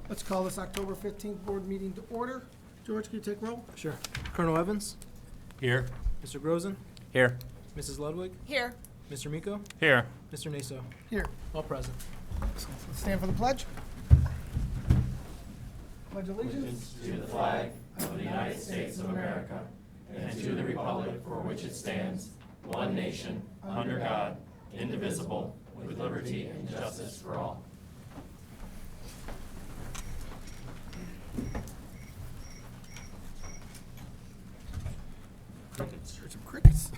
Let's call this October 15th board meeting to order. George, can you take roll? Sure. Colonel Evans? Here. Mr. Grozen? Here. Mrs. Ludwig? Here. Mr. Miko? Here. Mr. Naso? Here. All present. Let's stand for the pledge. Pledge allegiance. To the flag of the United States of America and to the republic for which it stands, one nation, under God, indivisible, with liberty and justice for all. Crickets. Heard some crickets.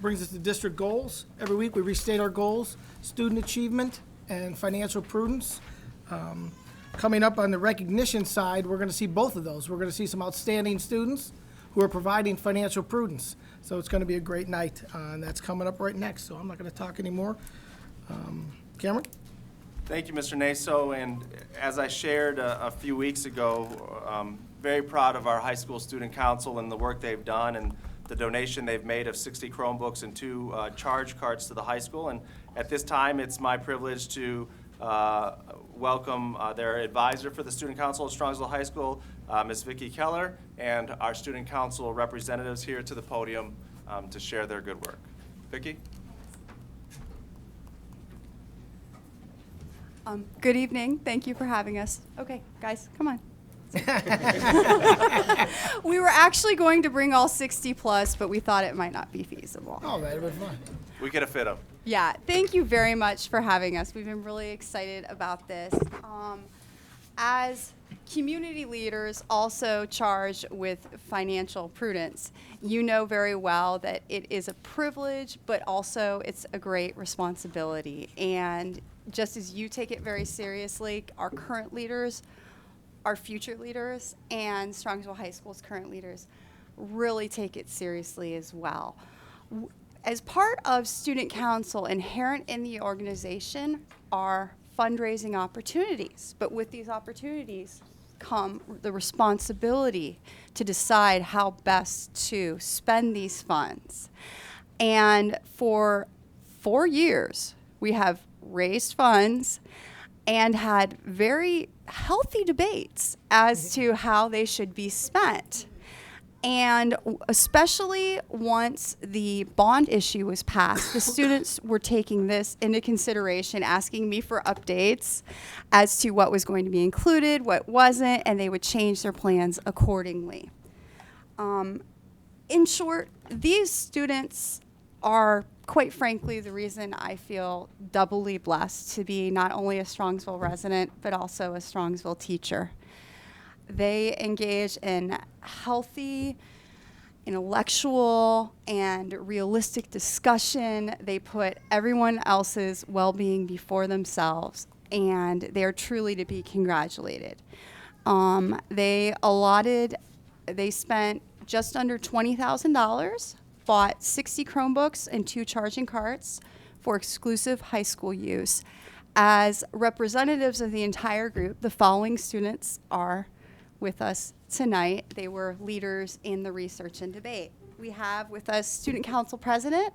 Brings us to district goals. Every week we restate our goals, student achievement and financial prudence. Coming up on the recognition side, we're going to see both of those. We're going to see some outstanding students who are providing financial prudence. So it's going to be a great night, and that's coming up right next. So I'm not going to talk anymore. Cameron? Thank you, Mr. Naso. And as I shared a few weeks ago, very proud of our high school student council and the work they've done and the donation they've made of 60 Chromebooks and 2 charge cards to the high school. And at this time, it's my privilege to welcome their advisor for the student council at Strongsville High School, Ms. Vicki Keller, and our student council representatives here to the podium to share their good work. Vicki? Good evening. Thank you for having us. Okay, guys, come on. We were actually going to bring all 60 plus, but we thought it might not be feasible. Oh, that'd have been fun. We could have fit them. Yeah, thank you very much for having us. We've been really excited about this. As community leaders also charged with financial prudence, you know very well that it is a privilege, but also it's a great responsibility. And just as you take it very seriously, our current leaders, our future leaders, and Strongsville High School's current leaders really take it seriously as well. As part of student council, inherent in the organization are fundraising opportunities. But with these opportunities come the responsibility to decide how best to spend these funds. And for 4 years, we have raised funds and had very healthy debates as to how they should be spent. And especially once the bond issue was passed, the students were taking this into consideration, asking me for updates as to what was going to be included, what wasn't, and they would change their plans accordingly. In short, these students are, quite frankly, the reason I feel doubly blessed to be not only a Strongsville resident, but also a Strongsville teacher. They engage in healthy, intellectual, and realistic discussion. They put everyone else's well-being before themselves, and they are truly to be congratulated. They spent just under $20,000, bought 60 Chromebooks and 2 charging carts for exclusive high school use. As representatives of the entire group, the following students are with us tonight. They were leaders in the research and debate. We have with us Student Council President,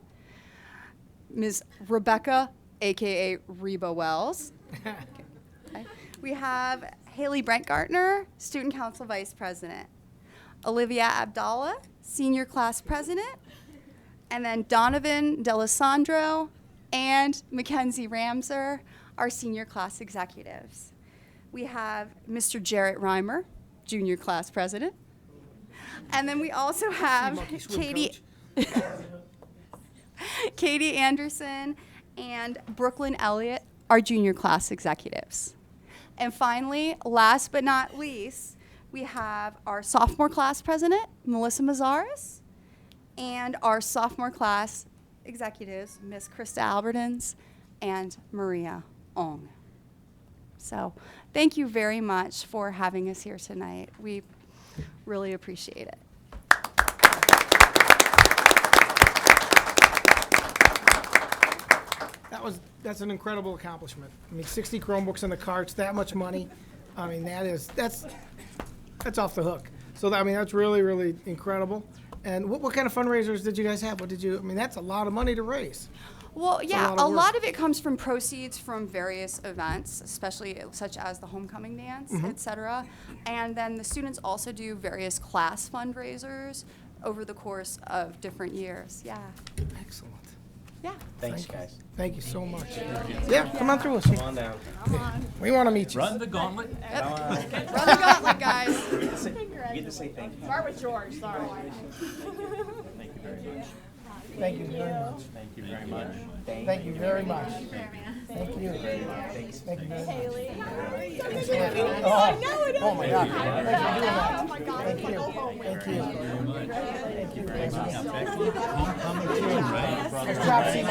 Ms. Rebecca, AKA Reba Wells. Okay. We have Haley Brent-Gartner, Student Council Vice President. Olivia Abdallah, Senior Class President. And then Donovan D'Alessandro and Mackenzie Ramser, our Senior Class Executives. We have Mr. Jarrett Reimer, Junior Class President. And then we also have Katie Anderson and Brooklyn Elliott, our Junior Class Executives. And finally, last but not least, we have our Sophomore Class President, Melissa Mazzaris, and our Sophomore Class Executives, Ms. Krista Albertins and Maria Ong. So thank you very much for having us here tonight. We really appreciate it. That's an incredible accomplishment. I mean, 60 Chromebooks in the carts, that much money. I mean, that's off the hook. So I mean, that's really, really incredible. And what kind of fundraisers did you guys have? What did you, I mean, that's a lot of money to raise. Well, yeah, lot of a work. lot of it comes from proceeds from various events, especially such as the homecoming dance, Mm-hmm. et cetera. And then the students also do various class fundraisers over the course of different years. Yeah. Excellent. Yeah. Thanks, guys. Thank you so much. Yeah, come on through. Come on down. We want to meet you. Run the gauntlet. Run the gauntlet, guys. You get to say thank you. Start with George, sorry. Thank you very much. Thank you very much. Thank you very much. Thank you very much. Thank you. Thanks. Thank you very much. Haley. Oh my God. Thanks for doing that. Oh my God. Thank you. Thank you. Thank you very much. Homecoming too, right? Nice job, Steve.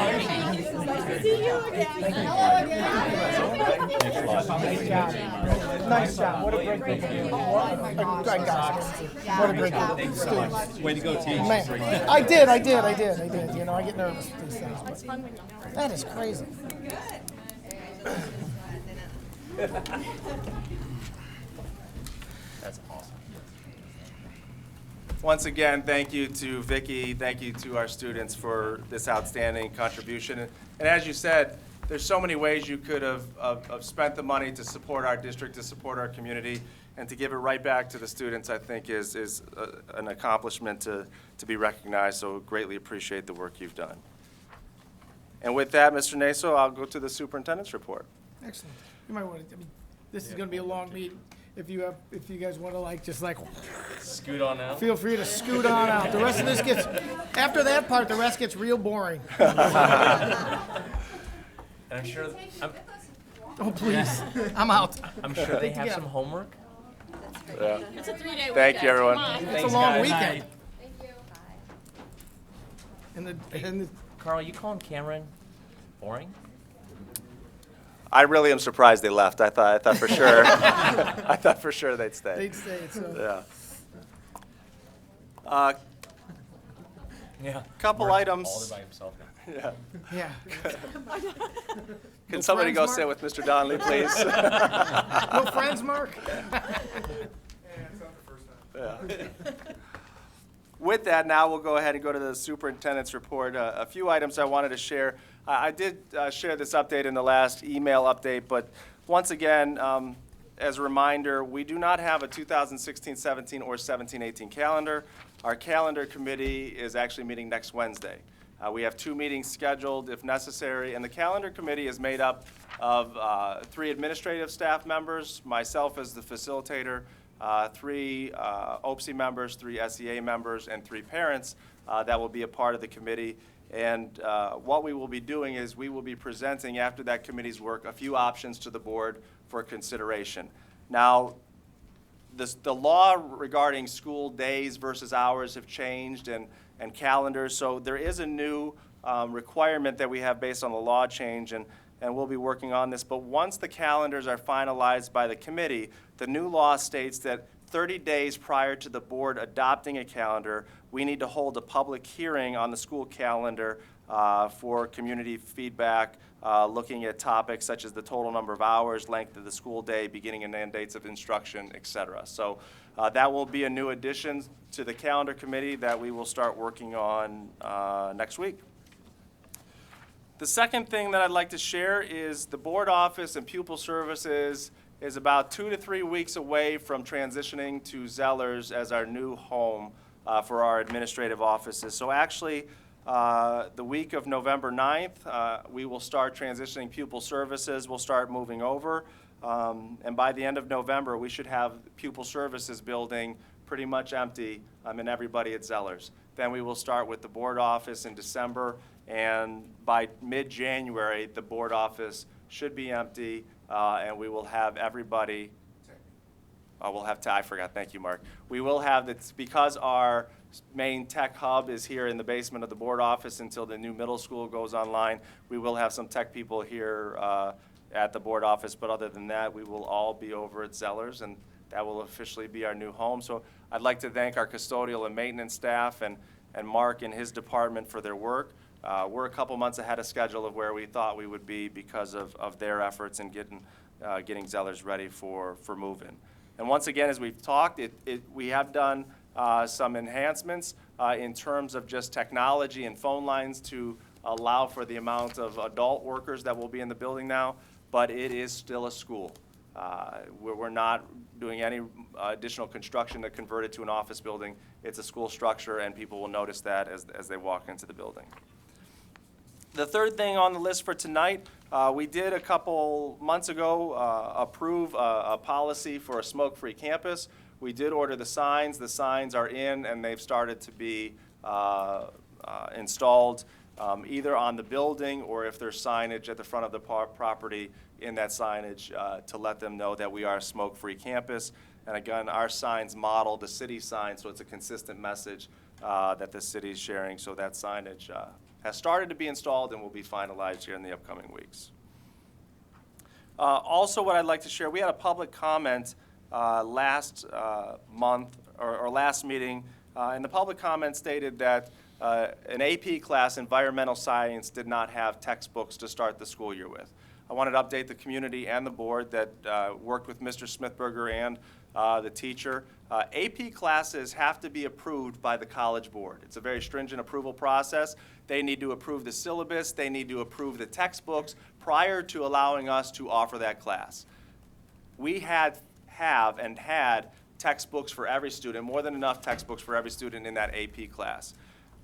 See you again. Hello again. Nice job. Nice job. What a great group of you. What a great group of students. Way to go, team. Man, I did. You know, I get nervous with these things. It's fun when you know. That is crazy. That's awesome. Once again, thank you to Vicki, thank you to our students for this outstanding contribution. And as you said, there's so many ways you could have spent the money to support our district, to support our community, and to give it right back to the students, I think is an accomplishment to be recognized, so greatly appreciate the work you've done. And with that, Mr. Naso, I'll go to the superintendent's report. Excellent. You might want to, I mean, this is going to be a long meeting. If you guys want to Scoot on out. feel free to scoot on out. The rest of this gets, after that part, the rest gets real boring. And I'm sure, Oh, please. I'm out. I'm sure they have some homework. It's a 3-day weekend. Thank you, everyone. Come on. It's a Thanks, long guys. weekend. And the Carl, you calling Cameron boring? I really am surprised they left. I thought for sure, I thought for sure they'd stay. they'd say, so. Yeah. Yeah. Couple Mark's items. All by himself now. Yeah. Yeah. Can somebody go friends, sit with Mr. Donnelly, please? No friends, Mark? Yeah. With that, now we'll go ahead and go to the superintendent's report. A few items I wanted to share. I did share this update in the last email update, but once again, as a reminder, we do not have a 2016-17 or 17-18 calendar. Our calendar committee is actually meeting next Wednesday. We have 2 meetings scheduled if necessary, and the calendar committee is made up of 3 administrative staff members, myself as the facilitator, 3 OPSI members, 3 SEA members, and 3 parents that will be a part of the committee. And what we will be doing is we will be presenting, after that committee's work, a few options to the board for consideration. Now, the law regarding school days versus hours have changed and calendars, so there is a new requirement that we have based on the law change, and we'll be working on this. But once the calendars are finalized by the committee, the new law states that 30 days prior to the board adopting a calendar, we need to hold a public hearing on the school calendar for community feedback, looking at topics such as the total number of hours, length of the school day, beginning and end dates of instruction, et cetera. So that will be a new addition to the calendar committee that we will start working on next week. The second thing that I'd like to share is the board office and pupil services is about 2 to 3 weeks away from transitioning to Zellers as our new home for our administrative offices. So actually, the week of November 9th, we will start transitioning pupil services. We'll start moving over. And by the end of November, we should have pupil services building pretty much empty and everybody at Zellers. Then we will start with the board office in December, and by mid-January, the board office should be empty, and we will have everybody. I forgot, thank you, Mark. We will have, because our main tech hub is here in the basement of the board office until the new middle school goes online, we will have some tech people here at the board office, but other than that, we will all be over at Zellers, and that will officially be our new home. So I'd like to thank our custodial and maintenance staff and Mark and his department for their work. We're a couple months ahead of schedule of where we thought we would be because of their efforts in getting Zellers ready for move-in. And once again, as we've talked, we have done some enhancements in terms of just technology and phone lines to allow for the amount of adult workers that will be in the building now, but it is still a school. We're not doing any additional construction to convert it to an office building. It's a school structure, and people will notice that as they walk into the building. The third thing on the list for tonight, we did a couple months ago approve a policy for a smoke-free campus. We did order the signs. The signs are in, and they've started to be installed either on the building or if there's signage at the front of the property in that signage to let them know that we are a smoke-free campus. And again, our signs model the city sign, so it's a consistent message that the city is sharing. So that signage has started to be installed and will be finalized here in the upcoming weeks. Also, what I'd like to share, we had a public comment last month or last meeting, and the public comment stated that an AP class, environmental science, did not have textbooks to start the school year with. I wanted to update the community and the board that worked with Mr. Smithberger and the teacher. AP classes have to be approved by the College Board. It's a very stringent approval process. They need to approve the syllabus, they need to approve the textbooks prior to allowing us to offer that class. We have and had textbooks for every student, more than enough textbooks for every student in that AP class.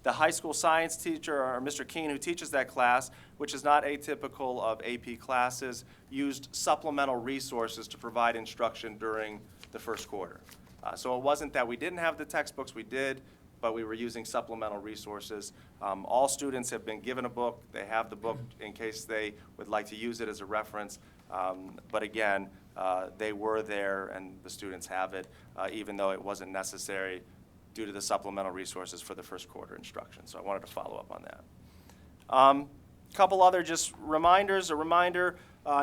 The high school science teacher, or Mr. Keene, who teaches that class, which is not atypical of AP classes, used supplemental resources to provide instruction during the first quarter. So it wasn't that we didn't have the textbooks, we did, but we were using supplemental resources. All students have been given a book. They have the book in case they would like to use it as a reference. But again, they were there and the students have it, even though it wasn't necessary due to the supplemental resources for the first quarter instruction. So I wanted to follow up on that. Couple other just reminders. A reminder,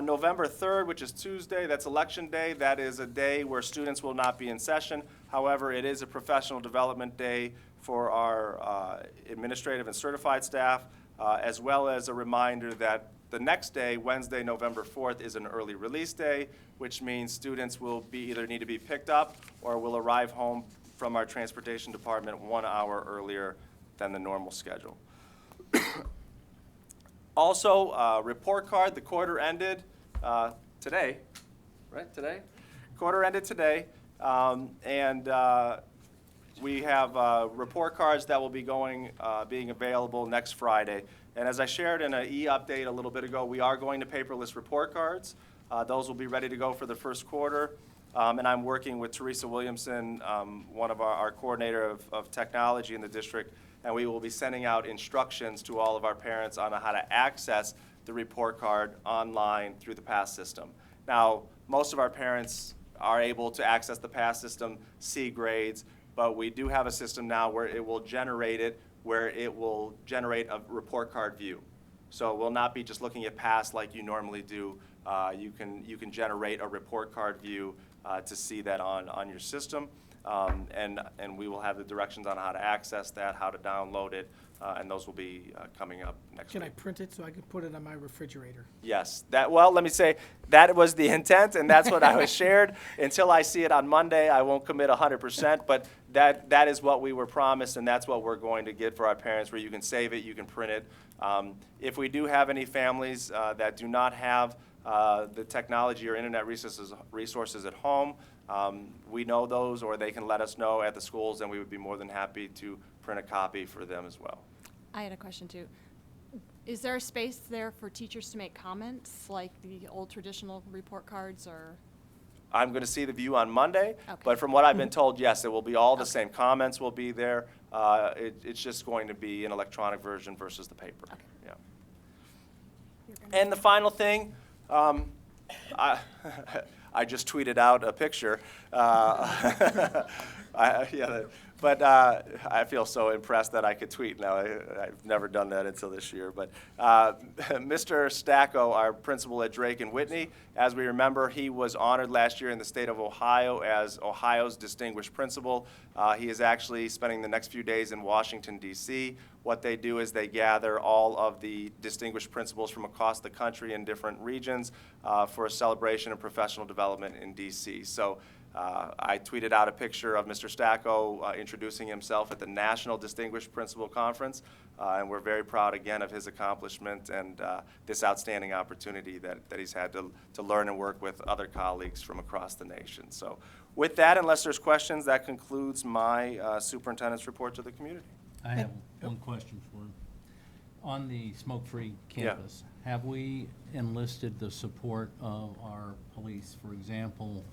November 3rd, which is Tuesday, that's election day. That is a day where students will not be in session. However, it is a professional development day for our administrative and certified staff, as well as a reminder that the next day, Wednesday, November 4th, is an early release day, which means students will either need to be picked up or will arrive home from our transportation department 1 hour earlier than the normal schedule. Also, report card, the quarter ended today, right, today? Quarter ended today, and we have report cards that will be being available next Friday. And as I shared in an e-update a little bit ago, we are going to paperless report cards. Those will be ready to go for the first quarter. And I'm working with Teresa Williamson, one of our coordinator of technology in the district, and we will be sending out instructions to all of our parents on how to access the report card online through the PASS system. Now, most of our parents are able to access the PASS system, see grades, but we do have a system now where it will generate a report card view. So we'll not be just looking at PASS like you normally do. You can generate a report card view to see that on your system, and we will have the directions on how to access that, how to download it, and those will be coming up next week. Can I print it so I can put it on my refrigerator? Yes. Well, let me say, that was the intent, and that's what I was shared. Until I see it on Monday, I won't commit 100%, but that is what we were promised, and that's what we're going to get for our parents, where you can save it, you can print it. If we do have any families that do not have the technology or internet resources at home, we know those, or they can let us know at the schools, and we would be more than happy to print a copy for them as well. I had a question too. Is there a space there for teachers to make comments like the old traditional report cards, or? I'm going to see the view on Monday, Okay. but from what I've been told, yes, it will be all the same. Comments will be there. It's just going to be an electronic version versus the paper. Okay. Yeah. And the final thing, I just tweeted out a picture. But I feel so impressed that I could tweet now. I've never done that until this year. But Mr. Stacco, our principal at Drake and Whitney, as we remember, he was honored last year in the state of Ohio as Ohio's distinguished principal. He is actually spending the next few days in Washington, D.C. What they do is they gather all of the distinguished principals from across the country in different regions for a celebration of professional development in D.C. So I tweeted out a picture of Mr. Stacco introducing himself at the National Distinguished Principal Conference, and we're very proud again of his accomplishment and this outstanding opportunity that he's had to learn and work with other colleagues from across the nation. So with that, unless there's questions, that concludes my superintendent's report to the community. I have one question for him. On the smoke-free campus, have we enlisted the support of our police? For example,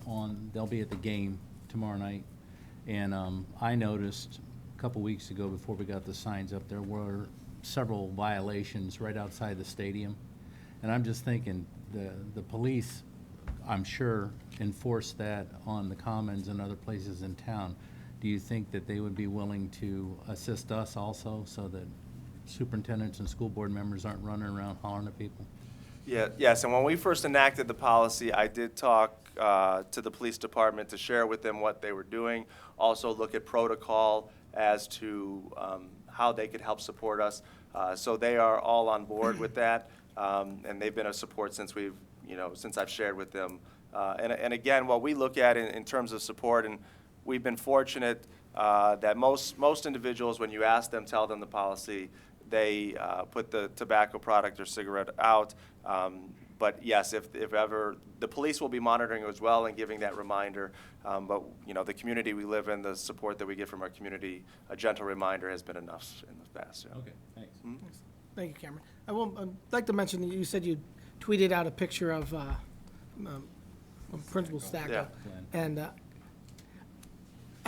they'll be at the game tomorrow night, and I noticed a couple weeks ago before we got the signs up, there were several violations right outside the stadium. And I'm just thinking, the police, I'm sure, enforce that on the commons and other places in town. Do you think that they would be willing to assist us also so that superintendents and school board members aren't running around hollering at people? Yes, and when we first enacted the policy, I did talk to the police department to share with them what they were doing, also look at protocol as to how they could help support us. So they are all on board with that, and they've been a support since since I've shared with them. And again, what we look at in terms of support, and we've been fortunate that most individuals, when you ask them, tell them the policy, they put the tobacco product or cigarette out. But yes, if ever, the police will be monitoring as well and giving that reminder. But the community we live in, the support that we get from our community, a gentle reminder has been enough in the past. Yeah. Okay, thanks. Thank you, Cameron. I'd like to mention, you said you tweeted out a picture of Principal Stacco. Yeah. And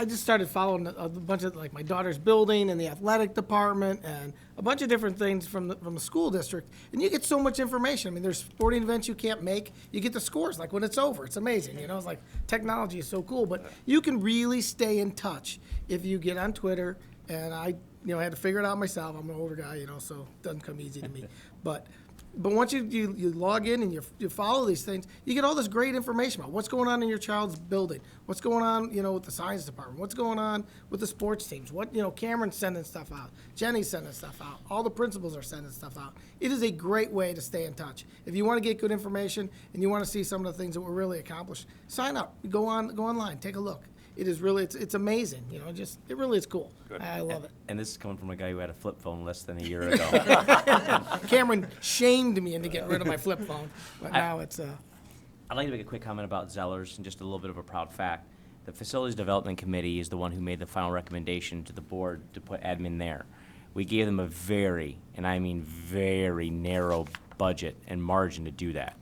I just started following a bunch of, like, my daughter's building and the athletic department and a bunch of different things from the school district. And you get so much information. I mean, there's sporting events you can't make. You get the scores, like, when it's over. It's amazing. It's like technology is so cool. But you can really stay in touch if you get on Twitter. And I had to figure it out myself. I'm an older guy, so it doesn't come easy to me. But once you log in and you follow these things, you get all this great information about what's going on in your child's building, what's going on, with the science department, what's going on with the sports teams, Cameron's sending stuff out, Jenny's sending stuff out, all the principals are sending stuff out. It is a great way to stay in touch. If you want to get good information and you want to see some of the things that were really accomplished, sign up, go online, take a look. It is really, it's amazing, it really is cool. Good. I love it. And this is coming from a guy who had a flip phone less than a year ago. Cameron shamed me into getting rid of my flip phone, but now it's I'd like to make a quick comment about Zellers and just a little bit of a proud fact. The Facilities Development Committee is the one who made the final recommendation to the board to put admin there. We gave them a very, and I mean very, narrow budget and margin to do that.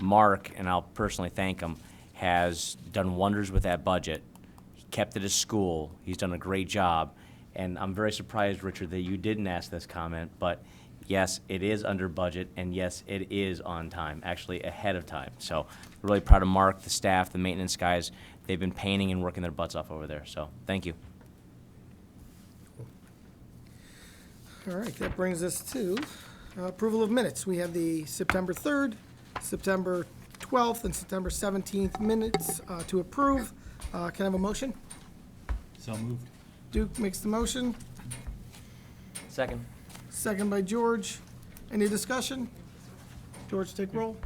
Mark, and I'll personally thank him, has done wonders with that budget. He kept it as school. He's done a great job. And I'm very surprised, Richard, that you didn't ask this comment, but yes, it is under budget, and yes, it is on time, actually ahead of time. So really proud of Mark, the staff, the maintenance guys. They've been painting and working their butts off over there, so thank you. all right. That brings us to approval of minutes. We have the September 3rd, September 12th, and September 17th minutes to approve. Can I have a motion? So moved. Duke makes the motion, Second. second by George. Any discussion? George, take roll.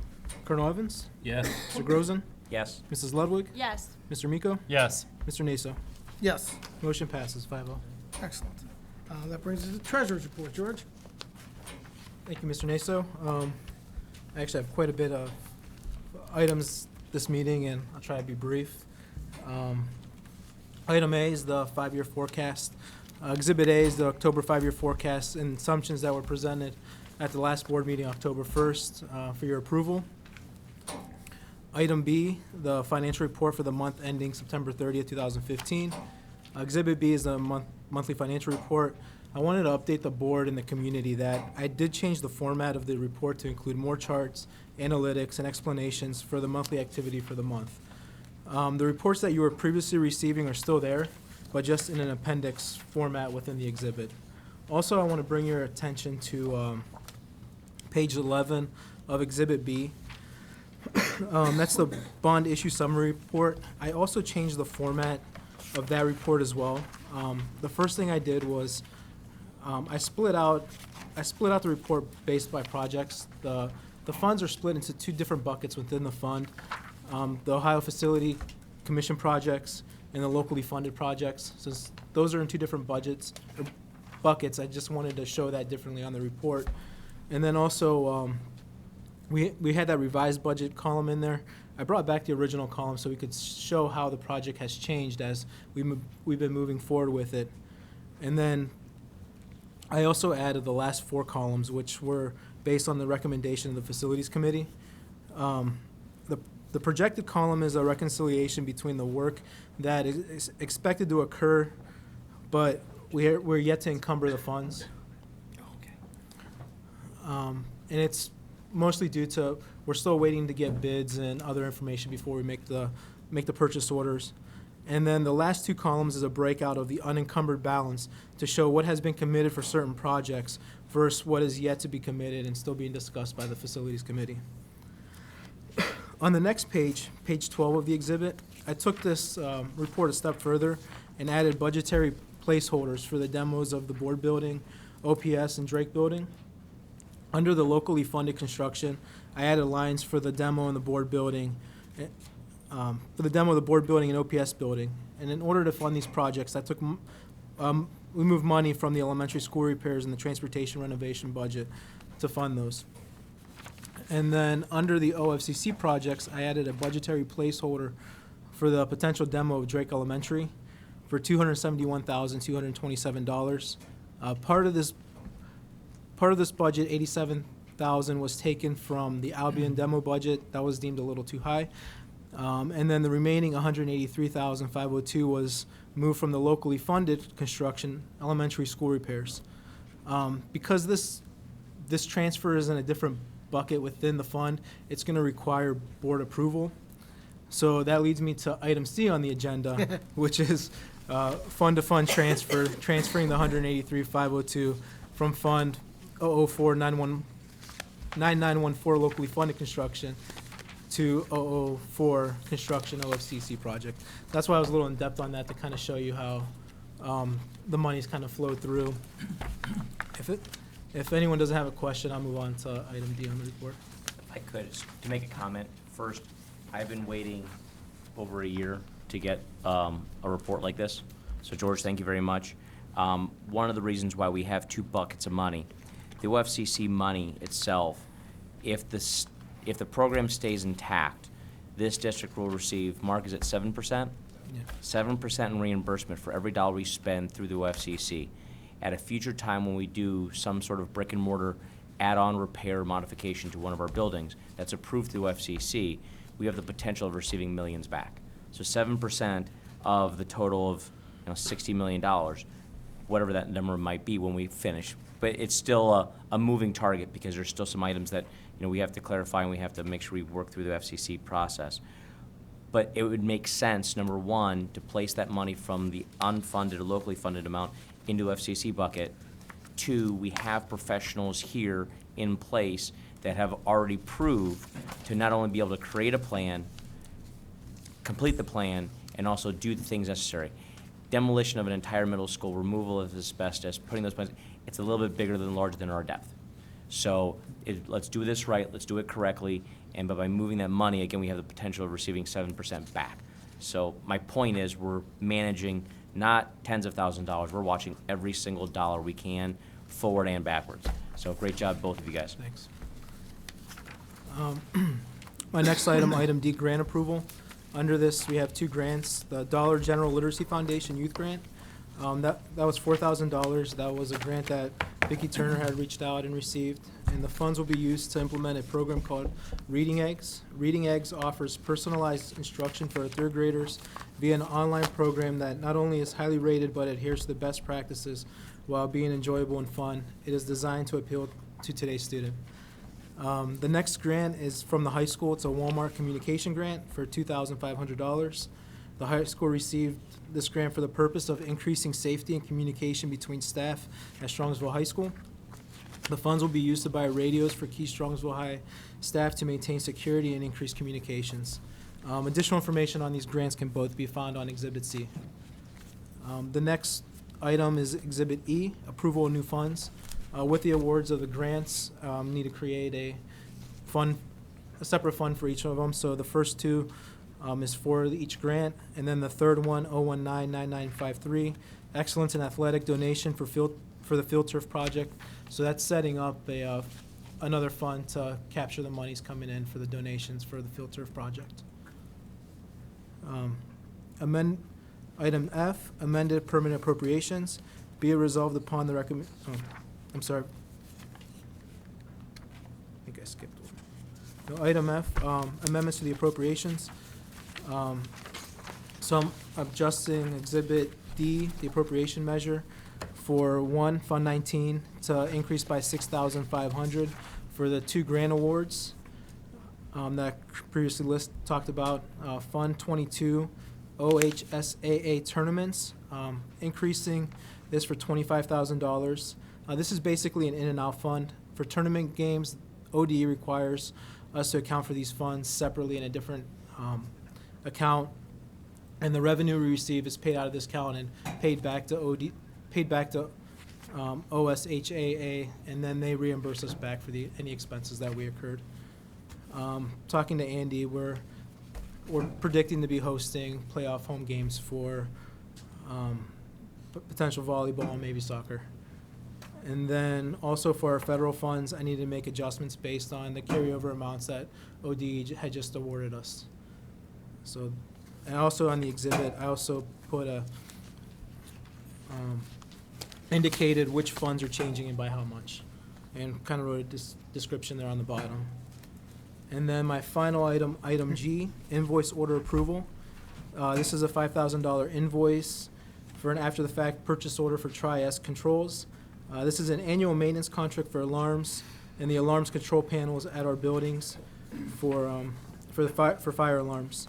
Colonel Evans? Yes. Mr. Grozen? Yes. Mrs. Ludwig? Yes. Mr. Miko? Yes. Mr. Naso? Yes, Motion passes 5-0. excellent. That brings us to treasurer's report. George? Thank you, Mr. Naso. I actually have quite a bit of items this meeting, and I'll try to be brief. Item A is the 5-year forecast. Exhibit A is the October 5-year forecast and assumptions that were presented at the last board meeting, October 1st, for your approval. Item B, the financial report for the month ending September 30th, 2015. Exhibit B is the monthly financial report. I wanted to update the board and the community that I did change the format of the report to include more charts, analytics, and explanations for the monthly activity for the month. The reports that you were previously receiving are still there, but just in an appendix format within the exhibit. Also, I want to bring your attention to page 11 of Exhibit B. That's the bond issue summary report. I also changed the format of that report as well. The first thing I did was I split out the report based by projects. The funds are split into two different buckets within the fund. The Ohio Facility commission projects and the locally funded projects. Since those are in two different budgets, or buckets, I just wanted to show that differently on the report. And then also, we had that revised budget column in there. I brought back the original column so we could show how the project has changed as we've been moving forward with it. And then I also added the last four columns, which were based on the recommendation of the Facilities Committee. The projected column is a reconciliation between the work that is expected to occur, but we're yet to encumber the funds. And it's mostly due to, we're still waiting to get bids and other information before we make the purchase orders. And then the last two columns is a breakout of the unencumbered balance to show what has been committed for certain projects versus what is yet to be committed and still being discussed by the Facilities Committee. On the next page, page 12 of the exhibit, I took this report a step further and added budgetary placeholders for the demos of the Board Building, OPS, and Drake Building. Under the locally funded construction, I added lines for the demo and the Board Building, and OPS building. And in order to fund these projects, we moved money from the elementary school repairs and the transportation renovation budget to fund those. And then under the OFCC projects, I added a budgetary placeholder for the potential demo of Drake Elementary for $271,227. Part of this budget, $87,000, was taken from the Albion demo budget. That was deemed a little too high. And then the remaining $183,502 was moved from the locally funded construction, elementary school repairs. Because this transfer is in a different bucket within the fund, it's going to require board approval. So that leads me to item C on the agenda, which is fund-to-fund transfer, transferring the $183,502 from Fund 004-9914 locally funded construction to 004 construction OFCC project. That's why I was a little in depth on that, to kind of show you how the money's kind of flowed through. If anyone doesn't have a question, I'll move on to item D on the report. If I could, to make a comment, first, I've been waiting over a year to get a report like this. So George, thank you very much. One of the reasons why we have two buckets of money, the OFCC money itself, if the program stays intact, this district will receive, Mark, is it 7%? Yeah. 7% in reimbursement for every dollar we spend through the OFCC. At a future time when we do some sort of brick and mortar add-on repair modification to one of our buildings that's approved through FCC, we have the potential of receiving millions back. So 7% of the total of $60 million, whatever that number might be when we finish. But it's still a moving target because there's still some items that we have to clarify and we have to make sure we work through the FCC process. But it would make sense, number one, to place that money from the unfunded or locally funded amount into FCC bucket. Two, we have professionals here in place that have already proved to not only be able to create a plan, complete the plan, and also do the things necessary. Demolition of an entire middle school, removal of asbestos, putting those plans, it's a little bit bigger than larger than our depth. So let's do this right, let's do it correctly, and by moving that money, again, we have the potential of receiving 7% back. So my point is we're managing not tens of thousands of dollars, we're watching every single dollar we can, forward and backwards. So great job, both of you guys. Thanks. My next item, item D, grant approval. Under this, we have two grants, the Dollar General Literacy Foundation Youth Grant. That was $4,000. That was a grant that Vicki Turner had reached out and received, and the funds will be used to implement a program called Reading Eggs. Reading Eggs offers personalized instruction for third graders via an online program that not only is highly rated but adheres to the best practices while being enjoyable and fun. It is designed to appeal to today's student. The next grant is from the high school. It's a Walmart communication grant for $2,500. The high school received this grant for the purpose of increasing safety and communication between staff at Strongsville High School. The funds will be used to buy radios for key Strongsville High staff to maintain security and increase communications. Additional information on these grants can both be found on Exhibit C. The next item is Exhibit E, approval of new funds. With the awards of the grants, need to create a separate fund for each of them. So the first two is for each grant. And then the third one, 0199953, Excellence in Athletic Donation for the Field Turf Project. So that's setting up another fund to capture the monies coming in for the donations for the Field Turf Project. Item F, amended permanent appropriations. Be it resolved upon the I'm sorry. I think I skipped one. No, item F, amendments to the appropriations. So I'm adjusting Exhibit D, the appropriation measure, for one, Fund 19, to increase by $6,500 for the 2 grant awards that previously talked about. Fund 22, OHSAA tournaments, increasing this for $25,000. This is basically an in and out fund. For tournament games, ODE requires us to account for these funds separately in a different account, and the revenue we receive is paid out of this account and paid back to OSHAA, and then they reimburse us back for any expenses that we incurred. Talking to Andy, we're predicting to be hosting playoff home games for potential volleyball and maybe soccer. And then also for our federal funds, I need to make adjustments based on the carryover amounts that ODE had just awarded us. So, and also on the exhibit, I also put indicated which funds are changing and by how much, and kind of wrote a description there on the bottom. And then my final item, item G, invoice order approval. This is a $5,000 invoice for an after-the-fact purchase order for Tri-S Controls. This is an annual maintenance contract for alarms and the alarms control panels at our buildings for fire alarms.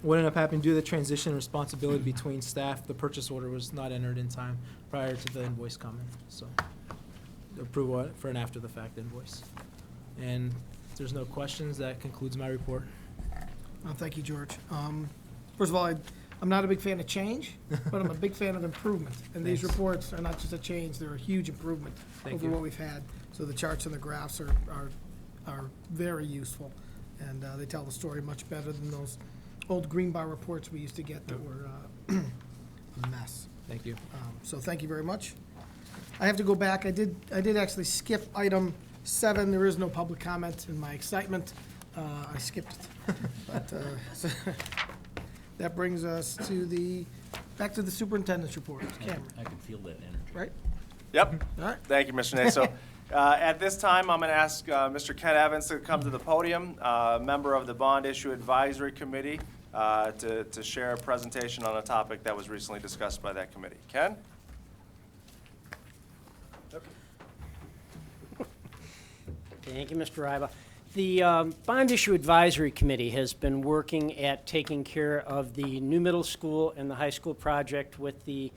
What ended up happening due to the transition and responsibility between staff, the purchase order was not entered in time prior to the invoice coming. So approval for an after-the-fact invoice. And if there's no questions, that concludes my report. Thank you, George. First of all, I'm not a big fan of change, but I'm a big fan of improvement. And these Thanks. reports are not just a change, they're a huge improvement Thank over you. what we've had. So the charts and the graphs are very useful, and they tell the story much better than those old green bar reports we used to get that were a mess. Thank you. So thank you very much. I have to go back. I did actually skip item 7. There is no public comment. In my excitement, I skipped it. But so that brings us to back to the superintendent's report. Cameron, I can feel that energy. right? Yep. All right. Thank you, Mr. Nate. So at this time, I'm going to ask Mr. Ken Evans to come to the podium, member of the Bond Issue Advisory Committee, to share a presentation on a topic that was recently discussed by that committee. Ken? Thank you, Mr. Ryba. The Bond Issue Advisory Committee has been working at taking care of the new middle school and the high school project, with the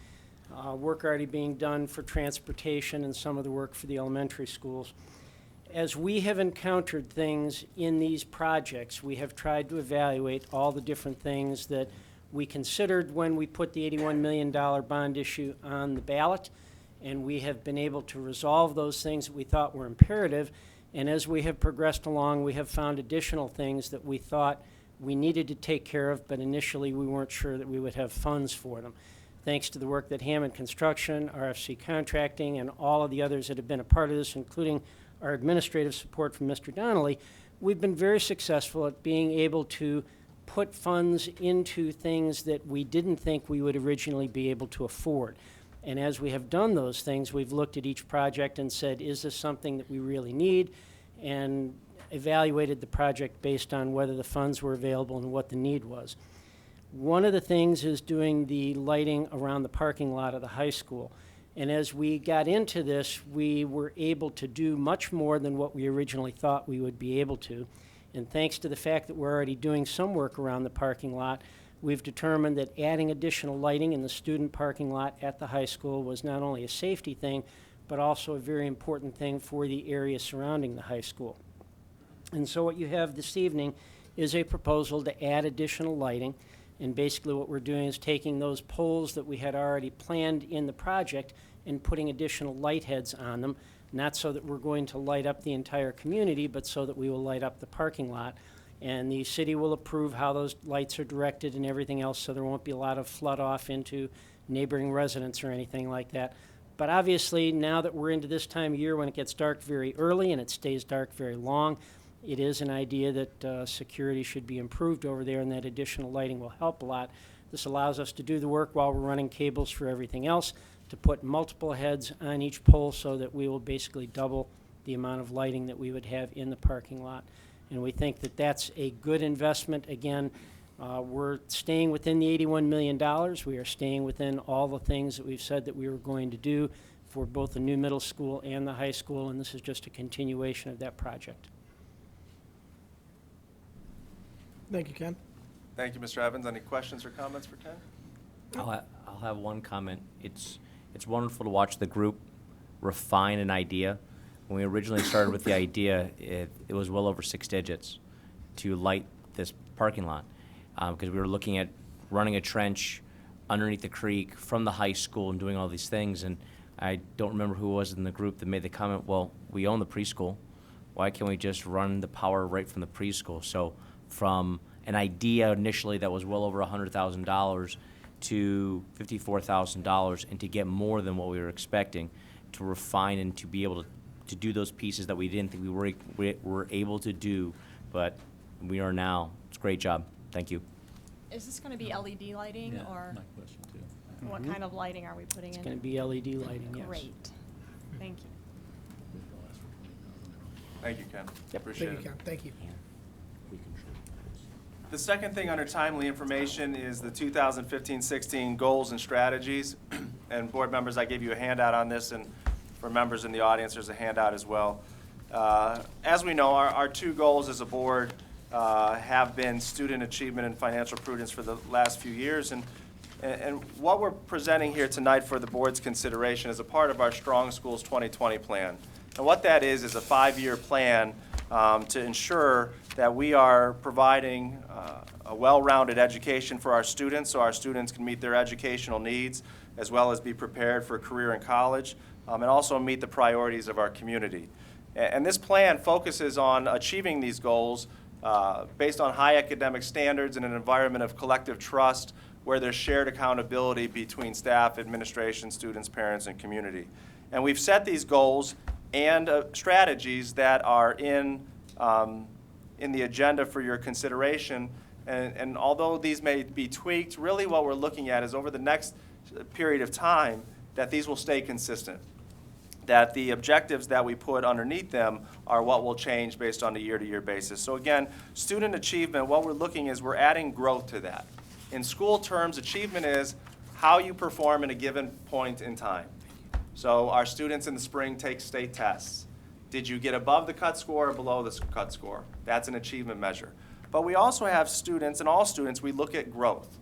work already being done for transportation and some of the work for the elementary schools. As we have encountered things in these projects, we have tried to evaluate all the different things that we considered when we put the $81 million bond issue on the ballot, and we have been able to resolve those things that we thought were imperative. And as we have progressed along, we have found additional things that we thought we needed to take care of, but initially we weren't sure that we would have funds for them. Thanks to the work that Hammond Construction, RFC Contracting, and all of the others that have been a part of this, including our administrative support from Mr. Donnelly, we've been very successful at being able to put funds into things that we didn't think we would originally be able to afford. And as we have done those things, we've looked at each project and said, is this something that we really need? And evaluated the project based on whether the funds were available and what the need was. One of the things is doing the lighting around the parking lot of the high school. And as we got into this, we were able to do much more than what we originally thought we would be able to. And thanks to the fact that we're already doing some work around the parking lot, we've determined that adding additional lighting in the student parking lot at the high school was not only a safety thing, but also a very important thing for the area surrounding the high school. And so what you have this evening is a proposal to add additional lighting. And basically what we're doing is taking those poles that we had already planned in the project and putting additional light heads on them, not so that we're going to light up the entire community, but so that we will light up the parking lot. and the city will approve how those lights are directed and everything else, so there won't be a lot of flood off into neighboring residents or anything like that. But obviously, now that we're into this time of year when it gets dark very early and it stays dark very long, it is an idea that security should be improved over there, and that additional lighting will help a lot. This allows us to do the work while we're running cables for everything else, to put multiple heads on each pole so that we will basically double the amount of lighting that we would have in the parking lot. And we think that that's a good investment. Again, we're staying within the $81 million. We are staying within all the things that we've said that we were going to do for both the new middle school and the high school, and this is just a continuation of that project. Thank you, Ken. Thank you, Mr. Evans. Any questions or comments for Ken? I'll have one comment. It's wonderful to watch the group refine an idea. When we originally started with the idea, it was well over 6 digits to light this parking lot, because we were looking at running a trench underneath the creek from the high school and doing all these things. And I don't remember who it was in the group that made the comment, well, we own the preschool. Why can't we just run the power right from the preschool? So from an idea initially that was well over $100,000 to $54,000, and to get more than what we were expecting, to refine and to be able to do those pieces that we didn't think we were able to do, but we are now. It's a great job. Thank you. Is this going to be LED lighting, Yeah, or my question too. what kind of lighting are we putting It's in? going to be LED lighting, yes. Great. Thank you. Thank you, Ken. Appreciate Thank it. you, Ken. Thank you. The second thing under timely information is the 2015-16 goals and strategies. And board members, I gave you a handout on this, and for members in the audience, there's a handout as well. As we know, our 2 goals as a board have been student achievement and financial prudence for the last few years. And what we're presenting here tonight for the board's consideration is a part of our Strong Schools 2020 plan. And what that is a 5-year plan to ensure that we are providing a well-rounded education for our students, so our students can meet their educational needs as well as be prepared for a career in college, and also meet the priorities of our community. And this plan focuses on achieving these goals based on high academic standards in an environment of collective trust where there's shared accountability between staff, administration, students, parents, and community. And we've set these goals and strategies that are in the agenda for your consideration. And although these may be tweaked, really what we're looking at is over the next period of time that these will stay consistent, that the objectives that we put underneath them are what will change based on a year-to-year basis. So again, student achievement, what we're looking is we're adding growth to that. In school terms, achievement is how you perform in a given point in time. So our students in the spring take state tests. Did you get above the cut score or below the cut score? That's an achievement measure. But we also have students, and all students, we look at growth.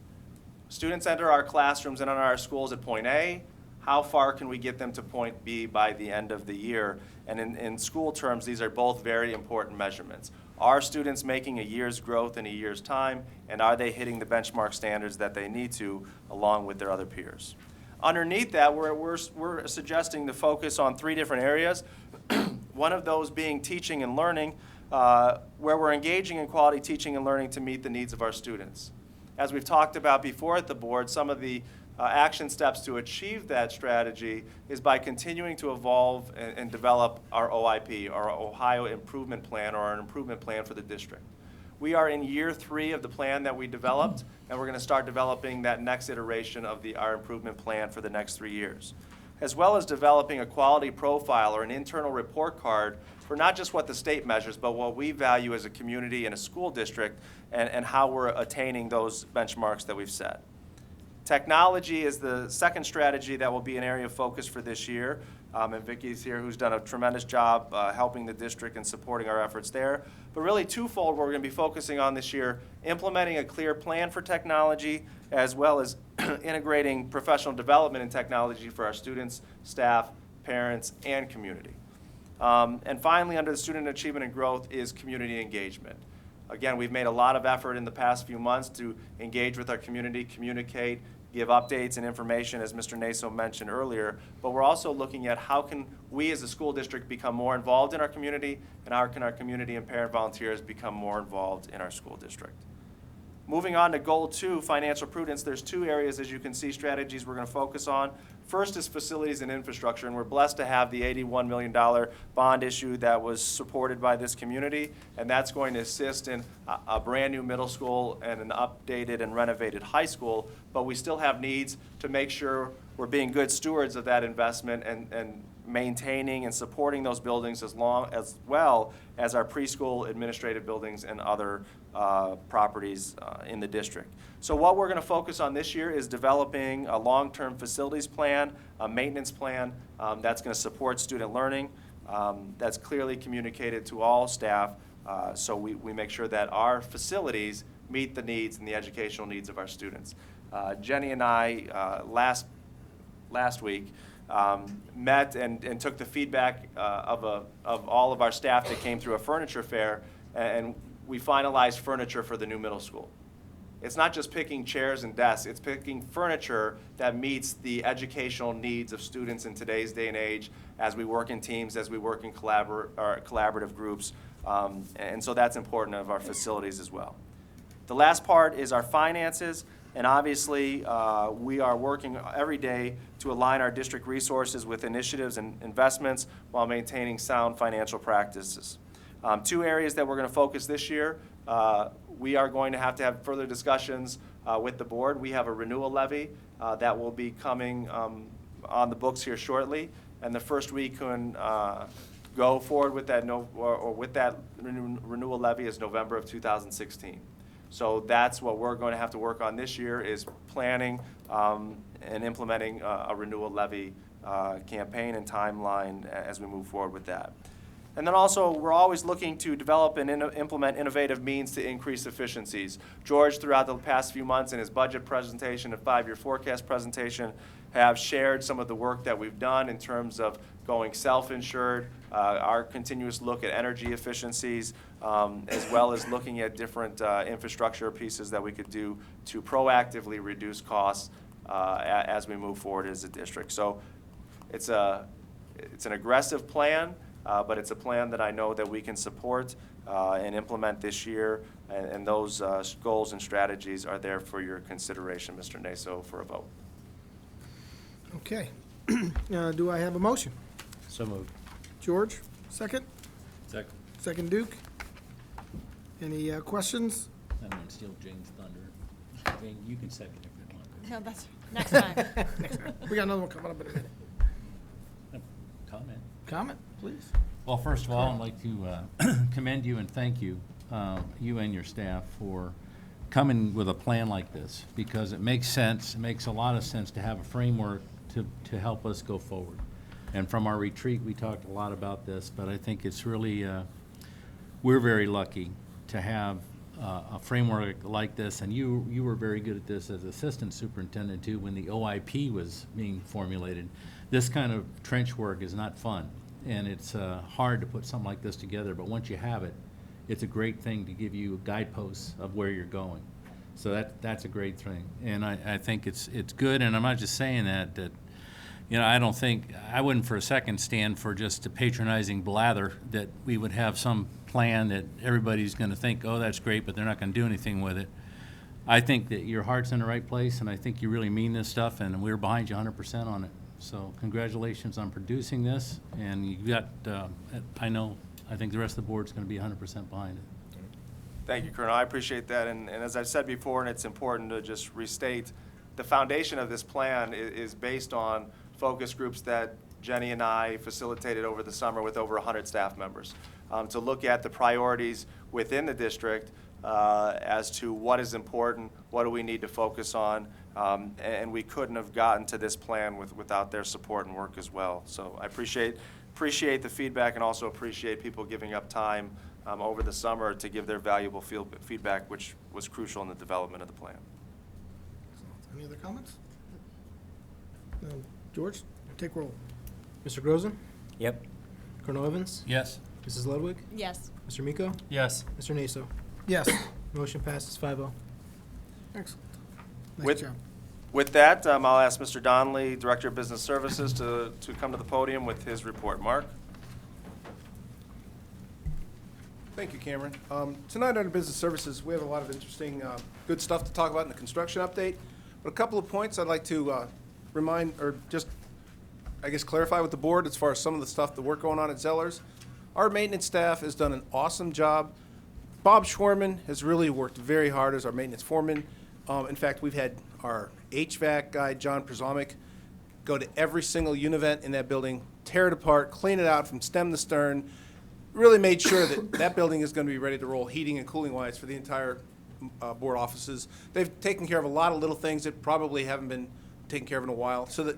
Students enter our classrooms and enter our schools at point A. How far can we get them to point B by the end of the year? And in school terms, these are both very important measurements. Are students making a year's growth in a year's time, and are they hitting the benchmark standards that they need to along with their other peers? Underneath that, we're suggesting to focus on 3 different areas. One of those being teaching and learning, where we're engaging in quality teaching and learning to meet the needs of our students. As we've talked about before at the board, some of the action steps to achieve that strategy is by continuing to evolve and develop our OIP, our Ohio Improvement Plan, or our improvement plan for the district. We are in year 3 of the plan that we developed, and we're going to start developing that next iteration of our improvement plan for the next 3 years, as well as developing a quality profile or an internal report card for not just what the state measures, but what we value as a community and a school district, and how we're attaining those benchmarks that we've set. Technology is the second strategy that will be an area of focus for this year. And Vicki's here, who's done a tremendous job helping the district and supporting our efforts there. But really twofold, we're going to be focusing on this year, implementing a clear plan for technology, as well as integrating professional development in technology for our students, staff, parents, and community. And finally, under the student achievement and growth is community engagement. Again, we've made a lot of effort in the past few months to engage with our community, communicate, give updates and information, as Mr. Naso mentioned earlier, but we're also looking at how can we as a school district become more involved in our community, and our community and parent volunteers become more involved in our school district. Moving on to goal 2, financial prudence, there's 2 areas, as you can see, strategies we're going to focus on. First is facilities and infrastructure, and we're blessed to have the $81 million bond issue that was supported by this community, and that's going to assist in a brand new middle school and an updated and renovated high school, but we still have needs to make sure we're being good stewards of that investment and maintaining and supporting those buildings as well as our preschool administrative buildings and other properties in the district. So what we're going to focus on this year is developing a long-term facilities plan, a maintenance plan that's going to support student learning, that's clearly communicated to all staff, so we make sure that our facilities meet the needs and the educational needs of our students. Jenny and I last week met and took the feedback of all of our staff that came through a furniture fair, and we finalized furniture for the new middle school. It's not just picking chairs and desks, it's picking furniture that meets the educational needs of students in today's day and age as we work in teams, as we work in collaborative groups, and so that's important of our facilities as well. The last part is our finances. And obviously, we are working every day to align our district resources with initiatives and investments while maintaining sound financial practices. 2 areas that we're going to focus this year, we are going to have further discussions with the board. We have a renewal levy that will be coming on the books here shortly, and the first we can go forward with that renewal levy is November of 2016. So that's what we're going to have to work on this year, is planning and implementing a renewal levy campaign and timeline as we move forward with that. And then also, we're always looking to develop and implement innovative means to increase efficiencies. George, throughout the past few months in his budget presentation and 5-year forecast presentation, have shared some of the work that we've done in terms of going self-insured, our continuous look at energy efficiencies, as well as looking at different infrastructure pieces that we could do to proactively reduce costs as we move forward as a district. So it's an aggressive plan, but it's a plan that I know that we can support and implement this year, and those goals and strategies are there for your consideration, Mr. Naso, for a vote. Okay. Do I have a motion? So moved. George, second? Second. Second, Duke? Any questions? I don't want to steal Jane's thunder. Jane, you can second if you want. No, that's next time. We got another one coming up in a minute. Comment. Comment, please. Well, first of all, I'd like to commend you and thank you, you and your staff, for coming with a plan like this, because it makes sense. It makes a lot of sense to have a framework to help us go forward. And from our retreat, we talked a lot about this, but I think it's really, we're very lucky to have a framework like this, and you were very good at this as assistant superintendent too when the OIP was being formulated. This kind of trench work is not fun, and it's hard to put something like this together, but once you have it, it's a great thing to give you guideposts of where you're going. So that's a great thing, and I think it's good, and I'm not just saying that you know, I wouldn't for a second stand for just a patronizing blather that we would have some plan that everybody's going to think, oh, that's great, but they're not going to do anything with it. I think that your heart's in the right place, and I think you really mean this stuff, and we're behind you 100% on it. So congratulations on producing this, and you got, I think the rest of the board's going to be 100% behind it. Thank you, Colonel. I appreciate that. And as I've said before, and it's important to just restate, the foundation of this plan is based on focus groups that Jenny and I facilitated over the summer with over 100 staff members to look at the priorities within the district as to what is important, what do we need to focus on, and we couldn't have gotten to this plan without their support and work as well. So I appreciate the feedback, and also appreciate people giving up time over the summer to give their valuable feedback, which was crucial in the development of the plan. Any other comments? George, take roll. Mr. Grozen? Yep. Colonel Evans? Yes. Mrs. Ludwig? Yes. Mr. Miko? Yes. Mr. Naso? Yes. Motion passes 5-0. Excellent. Nice With- job. With that, I'll ask Mr. Donnelly, Director of Business Services, to come to the podium with his report. Mark? Thank you, Cameron. Tonight under Business Services, we have a lot of interesting, good stuff to talk about in the construction update. But a couple of points I'd like to remind, or just, I guess, clarify with the board as far as some of the stuff, the work going on at Zellers. Our maintenance staff has done an awesome job. Bob Schwerman has really worked very hard as our maintenance foreman. In fact, we've had our HVAC guy, John Przomic, go to every single univent in that building, tear it apart, clean it out from stem to stern, really made sure that that building is going to be ready to roll heating and cooling wise for the entire board offices. They've taken care of a lot of little things that probably haven't been taken care of in a while. So that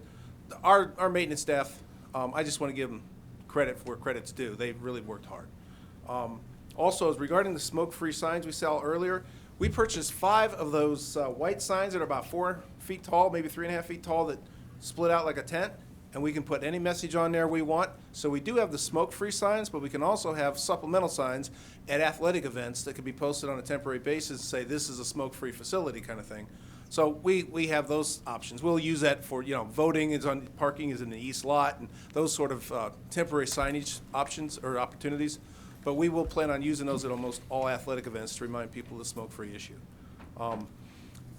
our maintenance staff, I just want to give them credit for where credit's due. They've really worked hard. Also, as regarding the smoke-free signs we saw earlier, we purchased 5 of those white signs that are about 4 feet tall, maybe 3.5 feet tall, that split out like a tent. And we can put any message on there we want. So we do have the smoke-free signs, but we can also have supplemental signs at athletic events that can be posted on a temporary basis to say this is a smoke-free facility kind of thing. So we have those options. We'll use that for, voting is on, parking is in the east lot, and those sort of temporary signage options or opportunities. But we will plan on using those at almost all athletic events to remind people of the smoke-free issue.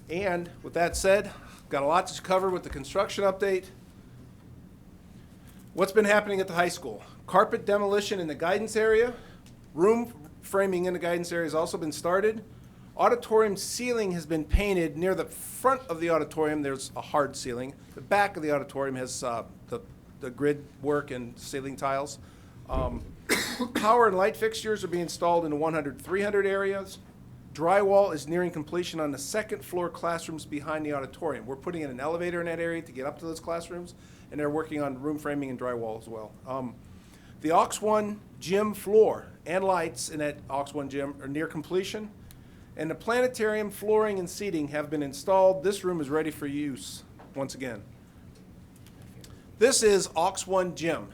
And with that said, got a lot to cover with the construction update. What's been happening at the high school? Carpet demolition in the guidance area. Room framing in the guidance area has also been started. Auditorium ceiling has been painted. Near the front of the auditorium, there's a hard ceiling. The back of the auditorium has the grid work and ceiling tiles. Power and light fixtures are being installed in the 100, 300 areas. Drywall is nearing completion on the second floor classrooms behind the auditorium. We're putting in an elevator in that area to get up to those classrooms, and they're working on room framing and drywall as well. The Aux 1 gym floor and lights in that Aux 1 gym are near completion, and the planetarium flooring and seating have been installed. This room is ready for use once again. This is Aux 1 gym.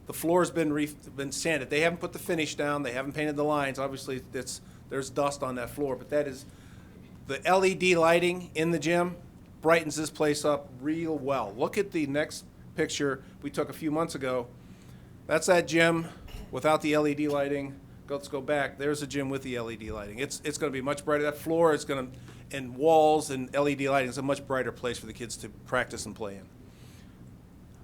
The floor has been sanded. They haven't put the finish down. They haven't painted the lines. Obviously, there's dust on that floor, but that is the LED lighting in the gym brightens this place up real well. Look at the next picture we took a few months ago. That's that gym without the LED lighting. Let's go back. There's a gym with the LED lighting. It's going to be much brighter. That floor is going to, and walls and LED lighting is a much brighter place for the kids to practice and play in.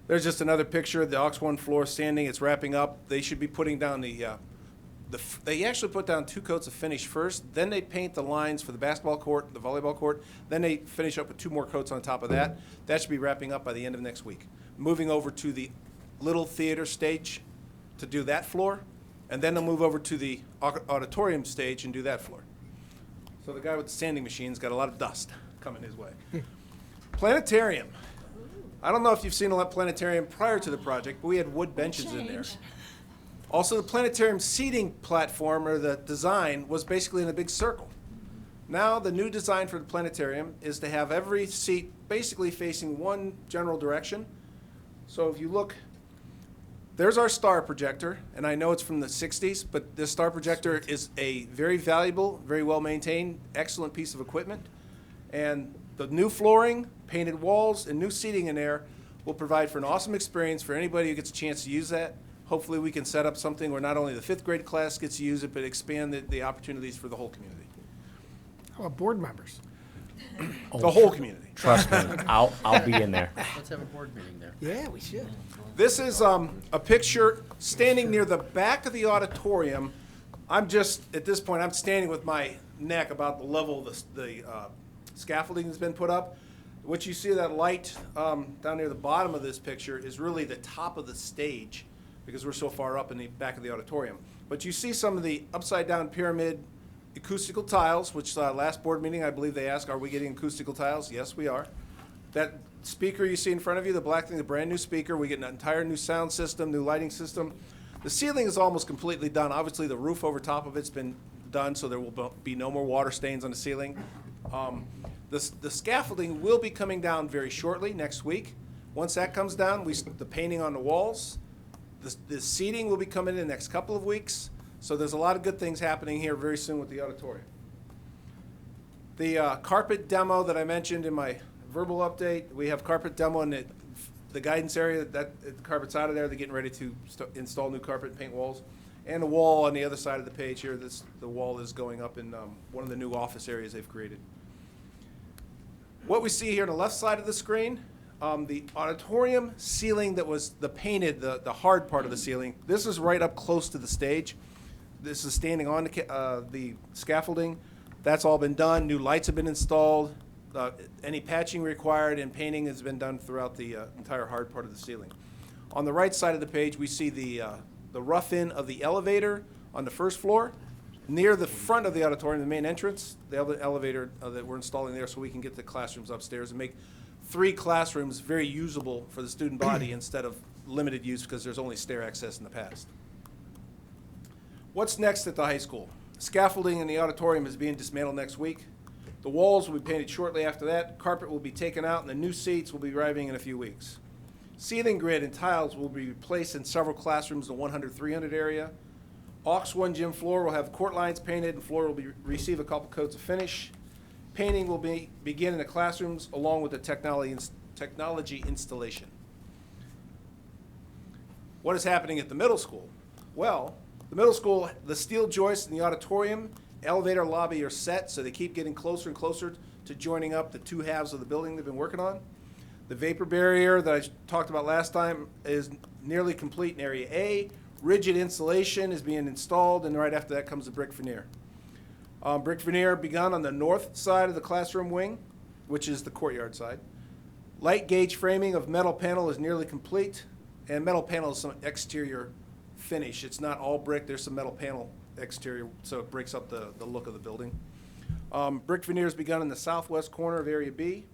There's just another picture of the Aux 1 floor standing. It's wrapping up. They should be putting down they actually put down 2 coats of finish first, then they paint the lines for the basketball court, the volleyball court, then they finish up with 2 more coats on top of that. That should be wrapping up by the end of next week. Moving over to the little theater stage to do that floor, and then they'll move over to the auditorium stage and do that floor. So the guy with the sanding machine's got a lot of dust coming his way. Planetarium. I don't know if you've seen a planetarium prior to the project, but we had wood benches in there. Also, the planetarium seating platform, or the design, was basically in a big circle. Now, the new design for the planetarium is to have every seat basically facing one general direction. So if you look, there's our star projector, and I know it's from the 60s, but this star projector is a very valuable, very well-maintained, excellent piece of equipment. And the new flooring, painted walls, and new seating in there will provide for an awesome experience for anybody who gets a chance to use that. Hopefully we can set up something where not only the 5th grade class gets to use it, but expand the opportunities for the whole community. How about board members? The whole community. Trust me, I'll be in there. Let's have a board meeting there. Yeah, we should. This is a picture standing near the back of the auditorium. At this point, I'm standing with my neck about the level of the scaffolding that's been put up. What you see, that light down near the bottom of this picture, is really the top of the stage, because we're so far up in the back of the auditorium. But you see some of the upside-down pyramid acoustical tiles, which last board meeting, I believe they asked, are we getting acoustical tiles? Yes, we are. That speaker you see in front of you, the black thing, the brand new speaker, we get an entire new sound system, new lighting system. The ceiling is almost completely done. Obviously, the roof over top of it's been done, so there will be no more water stains on the ceiling. The scaffolding will be coming down very shortly, next week. Once that comes down, the painting on the walls, the seating will be coming in the next couple of weeks. So there's a lot of good things happening here very soon with the auditorium. The carpet demo that I mentioned in my verbal update, we have carpet demo in the guidance area. That the carpet's out of there. They're getting ready to install new carpet and paint walls. And the wall on the other side of the page here, the wall is going up in one of the new office areas they've created. What we see here on the left side of the screen, the auditorium ceiling that was the painted, the hard part of the ceiling, this is right up close to the stage. This is standing on the scaffolding. That's all been done. New lights have been installed. Any patching required and painting has been done throughout the entire hard part of the ceiling. On the right side of the page, we see the rough-in of the elevator on the first floor. Near the front of the auditorium, the main entrance, the elevator that we're installing there so we can get the classrooms upstairs and make 3 classrooms very usable for the student body instead of limited use because there's only stair access in the past. What's next at the high school? Scaffolding in the auditorium is being dismantled next week. The walls will be painted shortly after that. Carpet will be taken out and the new seats will be arriving in a few weeks. Ceiling grid and tiles will be replaced in several classrooms in the 100-300 area. Aux 1 gym floor will have court lines painted and floor will receive a couple coats of finish. Painting will begin in the classrooms along with the technology installation. What is happening at the middle school? Well, the middle school, the steel joists in the auditorium, elevator lobby are set, so they keep getting closer and closer to joining up the 2 halves of the building they've been working on. The vapor barrier that I talked about last time is nearly complete in Area A. Rigid insulation is being installed, and right after that comes the brick veneer. Brick veneer begun on the north side of the classroom wing, which is the courtyard side. Light gauge framing of metal panel is nearly complete, and metal panel is some exterior finish. It's not all brick. There's some metal panel exterior, so it breaks up the look of the building. Brick veneer has begun in the southwest corner of Area B.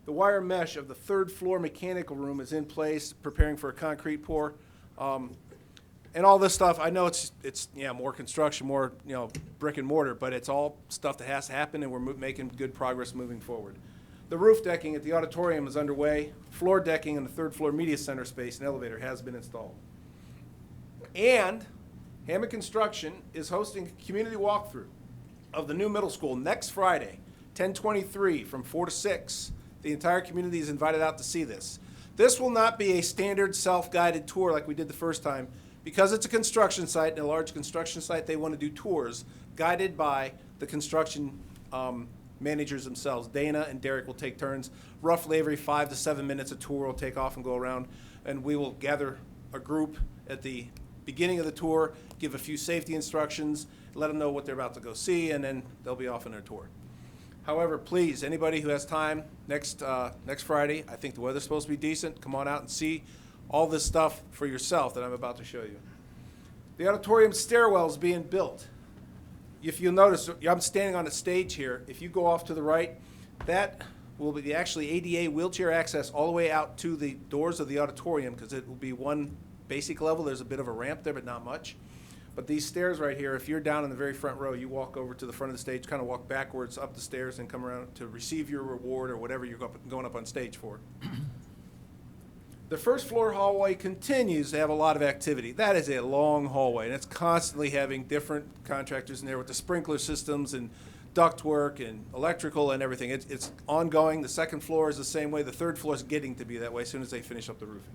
The wire mesh of the 3rd floor mechanical room is in place, preparing for a concrete pour. And all this stuff, I know it's more construction, more brick and mortar, but it's all stuff that has to happen, and we're making good progress moving forward. The roof decking at the auditorium is underway. Floor decking in the 3rd floor media center space and elevator has been installed. And Hammond Construction is hosting a community walkthrough of the new middle school next Friday, 10/23, from 4 to 6. The entire community is invited out to see this. This will not be a standard self-guided tour like we did the first time. Because it's a construction site, and a large construction site, they want to do tours guided by the construction managers themselves. Dana and Derek will take turns. Roughly every 5 to 7 minutes, a tour will take off and go around, and we will gather a group at the beginning of the tour, give a few safety instructions, let them know what they're about to go see, and then they'll be off on their tour. However, please, anybody who has time next Friday, I think the weather's supposed to be decent, come on out and see all this stuff for yourself that I'm about to show you. The auditorium stairwell is being built. If you'll notice, I'm standing on a stage here. If you go off to the right, that will be actually ADA wheelchair access all the way out to the doors of the auditorium because it will be one basic level. There's a bit of a ramp there, but not much. But these stairs right here, if you're down in the very front row, you walk over to the front of the stage, kind of walk backwards up the stairs and come around to receive your reward or whatever you're going up on stage for. The first floor hallway continues to have a lot of activity. That is a long hallway, and it's constantly having different contractors in there with the sprinkler systems and ductwork and electrical and everything. It's ongoing. The second floor is the same way. The 3rd floor is getting to be that way as soon as they finish up the roofing.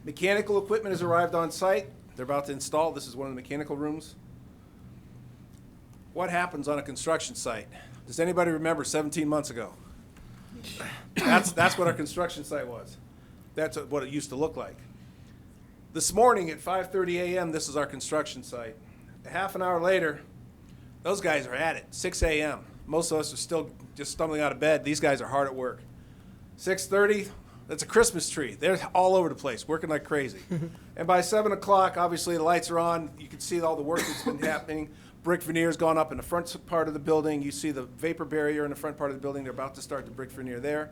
Mechanical equipment has arrived on site. They're about to install. This is one of the mechanical rooms. What happens on a construction site? Does anybody remember 17 months ago? That's what our construction site was. That's what it used to look like. This morning at 5:30 a.m., this is our construction site. Half an hour later, those guys are at it, 6 a.m. Most of us are still just stumbling out of bed. These guys are hard at work. 6:30, that's a Christmas tree. They're all over the place, working like crazy. And by 7 o'clock, obviously the lights are on. You can see all the work that's been happening. Brick veneer's gone up in the front part of the building. You see the vapor barrier in the front part of the building. They're about to start the brick veneer there.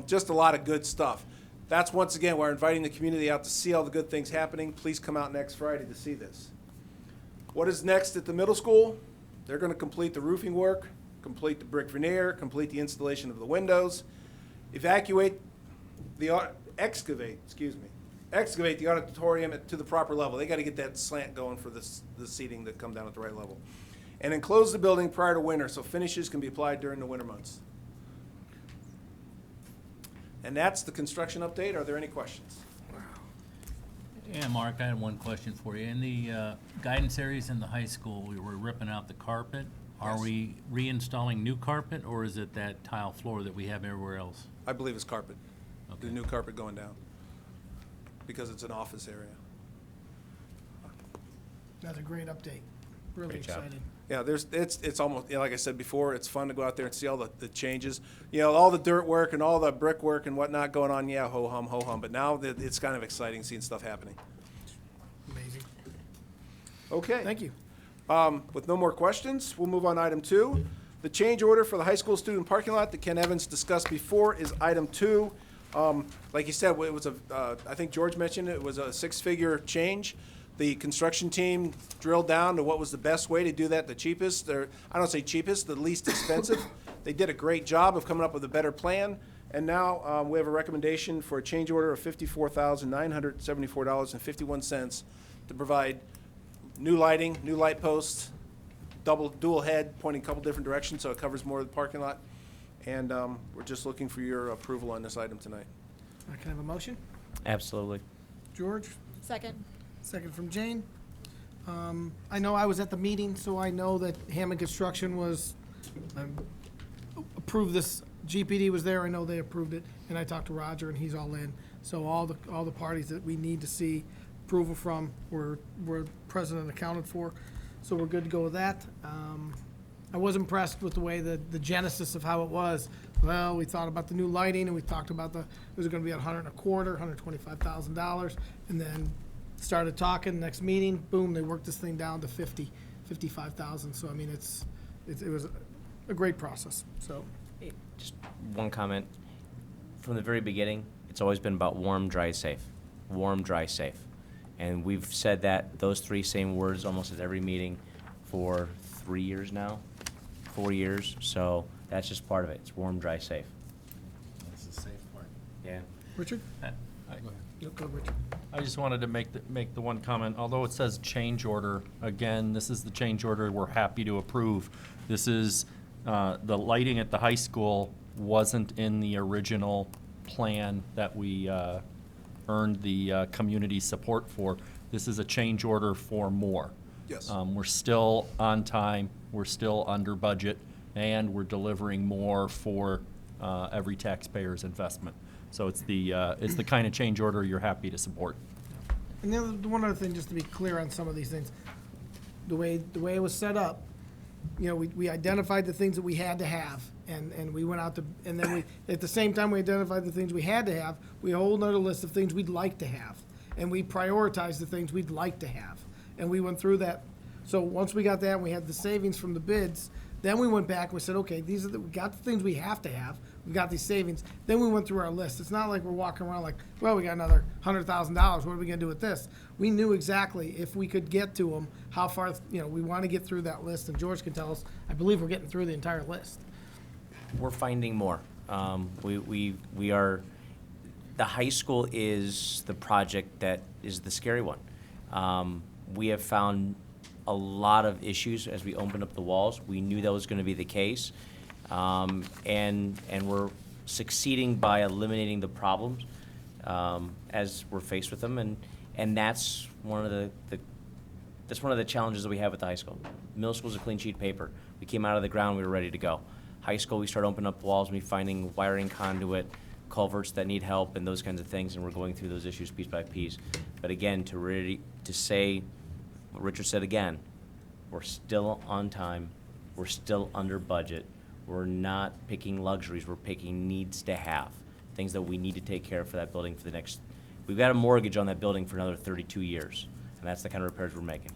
Just a lot of good stuff. That's once again, we're inviting the community out to see all the good things happening. Please come out next Friday to see this. What is next at the middle school? They're going to complete the roofing work, complete the brick veneer, complete the installation of the windows, excavate the auditorium to the proper level. They got to get that slant going for the seating that come down at the right level. and enclose the building prior to winter so finishes can be applied during the winter months. And that's the construction update. Are there any questions? Yeah, Mark, I had one question for you. In the guidance areas in the high school, we were ripping out the carpet. Are Yes. we reinstalling new carpet, or is it that tile floor that we have everywhere else? I believe it's carpet, the Okay. new carpet going down, because it's an office area. That's a great update. Really Great job. excited. Yeah, it's almost, like I said before, it's fun to go out there and see all the changes. All the dirt work and all the brick work and whatnot going on, yeah, ho-hum, but now it's kind of exciting seeing stuff happening. Amazing. Okay. Thank you. With no more questions, we'll move on to item 2. The change order for the high school student parking lot that Ken Evans discussed before is item 2. Like you said, it was I think George mentioned it was a 6-figure change. The construction team drilled down to what was the best way to do that, the cheapest, or I don't say cheapest, the least expensive. They did a great job of coming up with a better plan. And now we have a recommendation for a change order of $54,974.51 to provide new lighting, new light posts, dual head pointing a couple different directions so it covers more of the parking lot. And we're just looking for your approval on this item tonight. Can I have a motion? Absolutely. George? Second. Second from Jane. I know I was at the meeting, so I know that Hammond Construction was, approved this, GPD was there, I know they approved it, and I talked to Roger, and he's all in. So all the parties that we need to see approval from were present and accounted for, so we're good to go with that. I was impressed with the way the genesis of how it was. Well, we thought about the new lighting, and we talked about it was gonna be at $125,000, and then started talking, next meeting, boom, they worked this thing down to 55,000. So, I mean, it was a great process, so. Just one comment. From the very beginning, it's always been about warm, dry, safe. Warm, dry, safe. And we've said those 3 same words almost at every meeting for 3 years now, 4 years. So that's just part of it. It's warm, dry, safe. That's the safe part. Yeah. Richard? No, go, Richard. I just wanted to make the one comment. Although it says change order, again, this is the change order we're happy to approve. This is, the lighting at the high school wasn't in the original plan that we earned the community support for. This is a change order for more. Yes. We're still on time, we're still under budget, and we're delivering more for every taxpayer's investment. So it's the kind of change order you're happy to support. And the one other thing, just to be clear on some of these things, the way it was set up, we identified the things that we had to have, and we went out to, and then at the same time we identified the things we had to have, we had a whole nother list of things we'd like to have, and we prioritized the things we'd like to have, and we went through that. So once we got that, and we had the savings from the bids, then we went back and we said, okay, we got the things we have to have, we got these savings, then we went through our list. It's not like we're walking around like, well, we got another $100,000, what are we gonna do with this? We knew exactly if we could get to them, how far, we wanna get through that list, and George can tell us, I believe we're getting through the entire list. We're finding more. We are, the high school is the project that is the scary one. We have found a lot of issues as we opened up the walls. We knew that was going to be the case. And we're succeeding by eliminating the problems as we're faced with them. And that's one of the challenges that we have at the high school. Middle school is a clean sheet of paper. We came out of the ground, we were ready to go. High school, we start opening up walls, and we finding wiring conduit, culverts that need help, and those kinds of things, and we're going through those issues piece by piece. But again, to say what Richard said again, we're still on time, we're still under budget, we're not picking luxuries, we're picking needs to have, things that we need to take care of for that building for the next, we've got a mortgage on that building for another 32 years, and that's the kind of repairs we're making.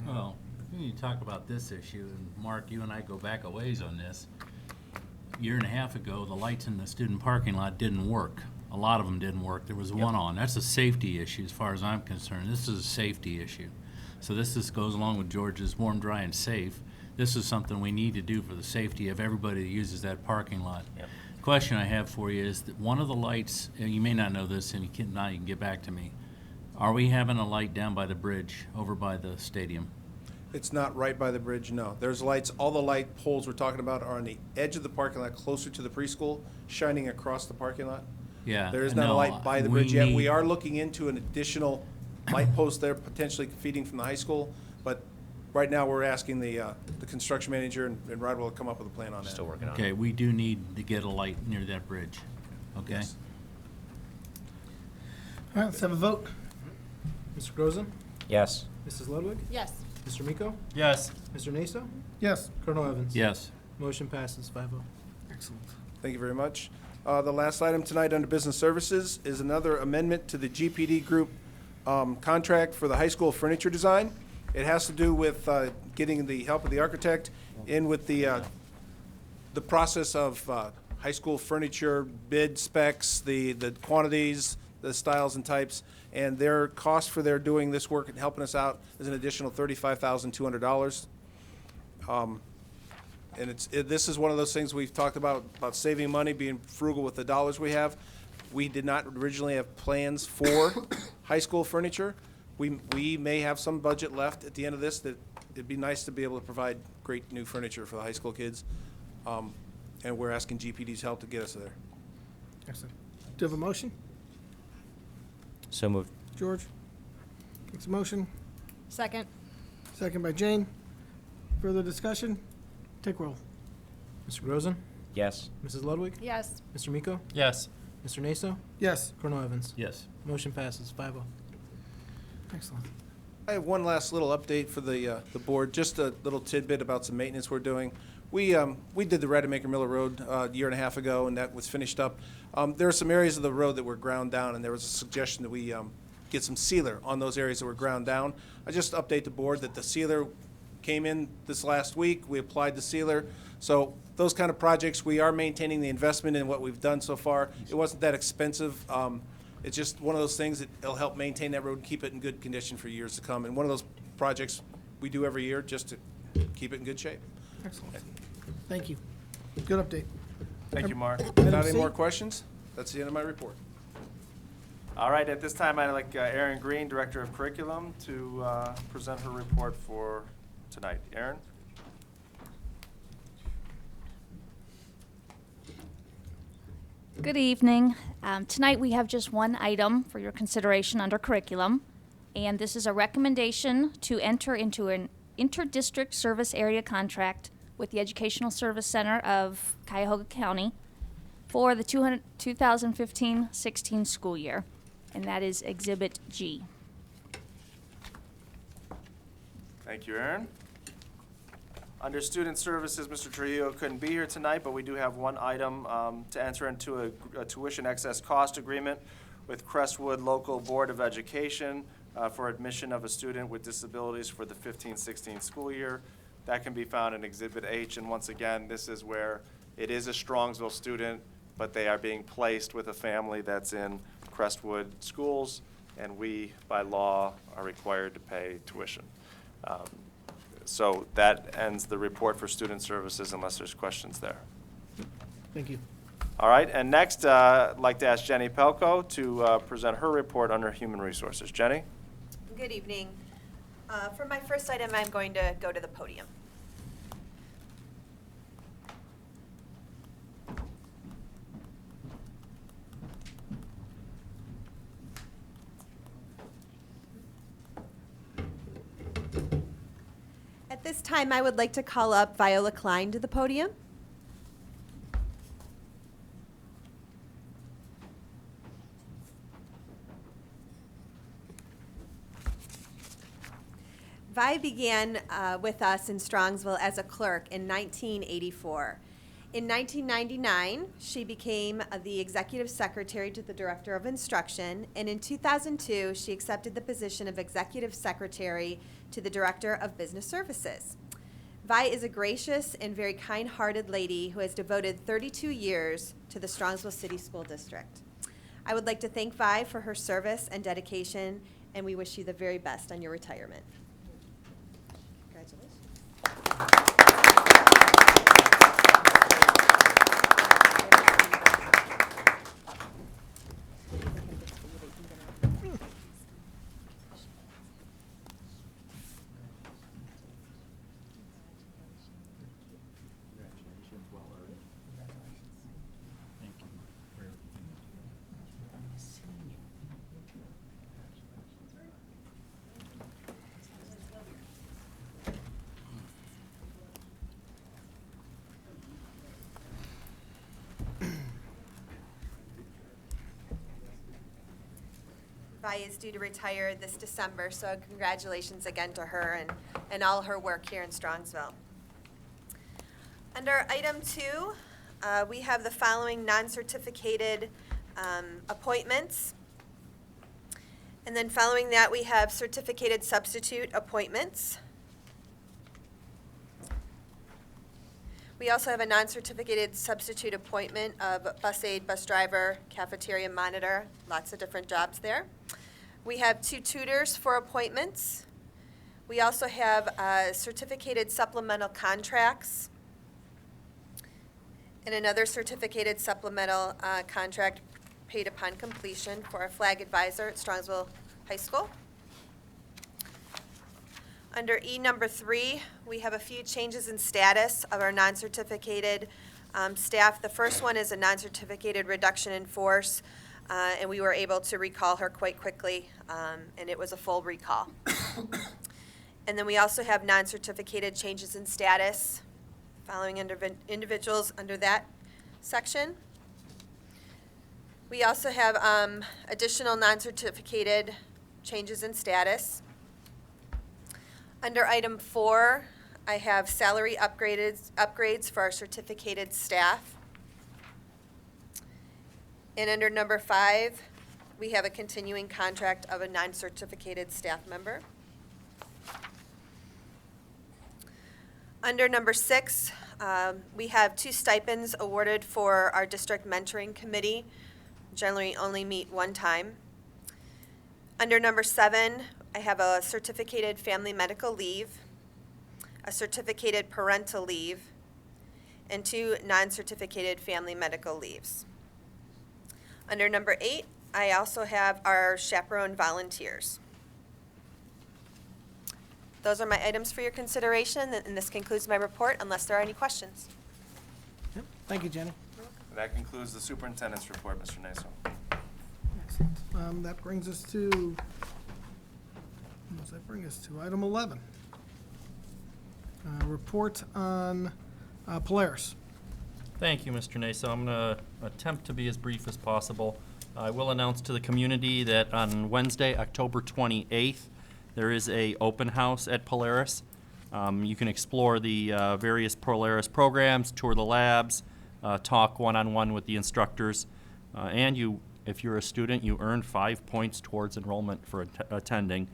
Well, you talk about this issue, and Mark, you and I go back a ways on this. A year and a half ago, the lights in the student parking lot didn't work. A lot of them didn't work. There was one on. That's a safety issue as far as I'm concerned. This is a safety issue. So this just goes along with George's warm, dry, and safe. This is something we need to do for the safety of everybody that uses that parking lot. Yep. Question I have for you is that one of the lights, and you may not know this, and you can get back to me. Are we having a light down by the bridge over by the stadium? It's not right by the bridge, no. There's lights, all the light poles we're talking about are on the edge of the parking lot, closer to the preschool, shining across the parking lot. Yeah. There is not a no, light by the we bridge yet. We need- are looking into an additional light post there, potentially feeding from the high school. But right now, we're asking the construction manager and Rodwell to come up with a plan on that. Still working on it. Okay, we do need to get a light near that bridge, okay? Yes. All right, let's have a vote. Mr. Grozen? Yes. Mrs. Ludwig? Yes. Mr. Miko? Yes. Mr. Naso? Yes. Colonel Evans? Yes. Motion passes 5-0. Excellent. Thank you very much. The last item tonight under Business Services is another amendment to the GPD Group contract for the high school furniture design. It has to do with getting the help of the architect in with the process of high school furniture bid specs, the quantities, the styles and types, and their cost for their doing this work and helping us out is an additional $35,200. And this is one of those things we've talked about saving money, being frugal with the dollars we have. We did not originally have plans for high school furniture. We may have some budget left at the end of this that it'd be nice to be able to provide great new furniture for the high school kids. And we're asking GPD's help to get us there. Excellent. Do you have a motion? So moved. George? Makes a motion. Second. Second by Jane. Further discussion? Take roll. Mr. Grozen? Yes. Mrs. Ludwig? Yes. Mr. Miko? Yes. Mr. Naso? Yes. Colonel Evans? Yes. Motion passes 5-0. Excellent. I have one last little update for the board, just a little tidbit about some maintenance we're doing. We did the Rademacher Miller Road a year and a half ago, and that was finished up. There are some areas of the road that were ground down, and there was a suggestion that we get some sealer on those areas that were ground down. I just update the board that the sealer came in this last week. We applied the sealer. So those kind of projects, we are maintaining the investment in what we've done so far. It wasn't that expensive. It's just one of those things that it'll help maintain that road and keep it in good condition for years to come. And one of those projects we do every year just to keep it in good shape. Excellent. Thank you. Good update. Thank you, Mark. Without any C? more questions, that's the end of my report. All right, at this time, I'd like Erin Green, Director of Curriculum, to present her report for tonight. Erin? Good evening. Tonight we have just one item for your consideration under curriculum, and this is a recommendation to enter into an inter-district service area contract with the Educational Service Center of Cuyahoga County for the 2015-16 school year, and that is Exhibit G. Thank you, Erin. Under Student Services, Mr. Trujillo couldn't be here tonight, but we do have one item to enter into a tuition excess cost agreement with Crestwood Local Board of Education for admission of a student with disabilities for the 15-16 school year. That can be found in Exhibit H, and once again, this is where it is a Strongsville student, but they are being placed with a family that's in Crestwood schools, and we, by law, are required to pay tuition. So that ends the report for Student Services unless there's questions there. Thank you. All right, and next, I'd like to ask Jenny Pelko to present her report under Human Resources. Jenny? Good evening. For my first item, I'm going to go to the podium. At this time, I would like to call up Viola Klein to the podium. Vi began with us in Strongsville as a clerk in 1984. In 1999, she became the executive secretary to the director of instruction, and in 2002, she accepted the position of executive secretary to the director of business services. Vi is a gracious and very kind-hearted lady who has devoted 32 years to the Strongsville City School District. I would like to thank Vi for her service and dedication, and we wish you the very best on your retirement. Congratulations. Vi is due to retire this December, so congratulations again to her and all her work here in Strongsville. Under item 2, we have the following non-certificated appointments. And then following that, we have certificated substitute appointments. We also have a non-certificated substitute appointment of bus aide, bus driver, cafeteria monitor, lots of different jobs there. We have 2 tutors for appointments. We also have certificated supplemental contracts and another certificated supplemental contract paid upon completion for a flag advisor at Strongsville High School. Under E number 3, we have a few changes in status of our non-certificated staff. The first one is a non-certificated reduction in force, and we were able to recall her quite quickly, and it was a full recall. And then we also have non-certificated changes in status following individuals under that section. We also have additional non-certificated changes in status. Under item 4, I have salary upgrades for our certificated staff. And under number 5, we have a continuing contract of a non-certificated staff member. Under number 6, we have 2 stipends awarded for our district mentoring committee. Generally only meet 1 time. Under number 7, I have a certificated family medical leave, a certificated parental leave, and 2 non-certificated family medical leaves. Under number 8, I also have our chaperone volunteers. Those are my items for your consideration, and this concludes my report unless there are any questions. Yep. Thank you, Jenny. And that concludes the superintendent's report, Mr. Naso. Excellent. That brings us to, what does that bring us to? Item 11. Report on Polaris. Thank you, Mr. Naso. I'm going to attempt to be as brief as possible. I will announce to the community that on Wednesday, October 28th, there is a open house at Polaris. You can explore the various Polaris programs, tour the labs, talk one-on-one with the instructors, and you, if you're a student, you earn 5 points towards enrollment for attending.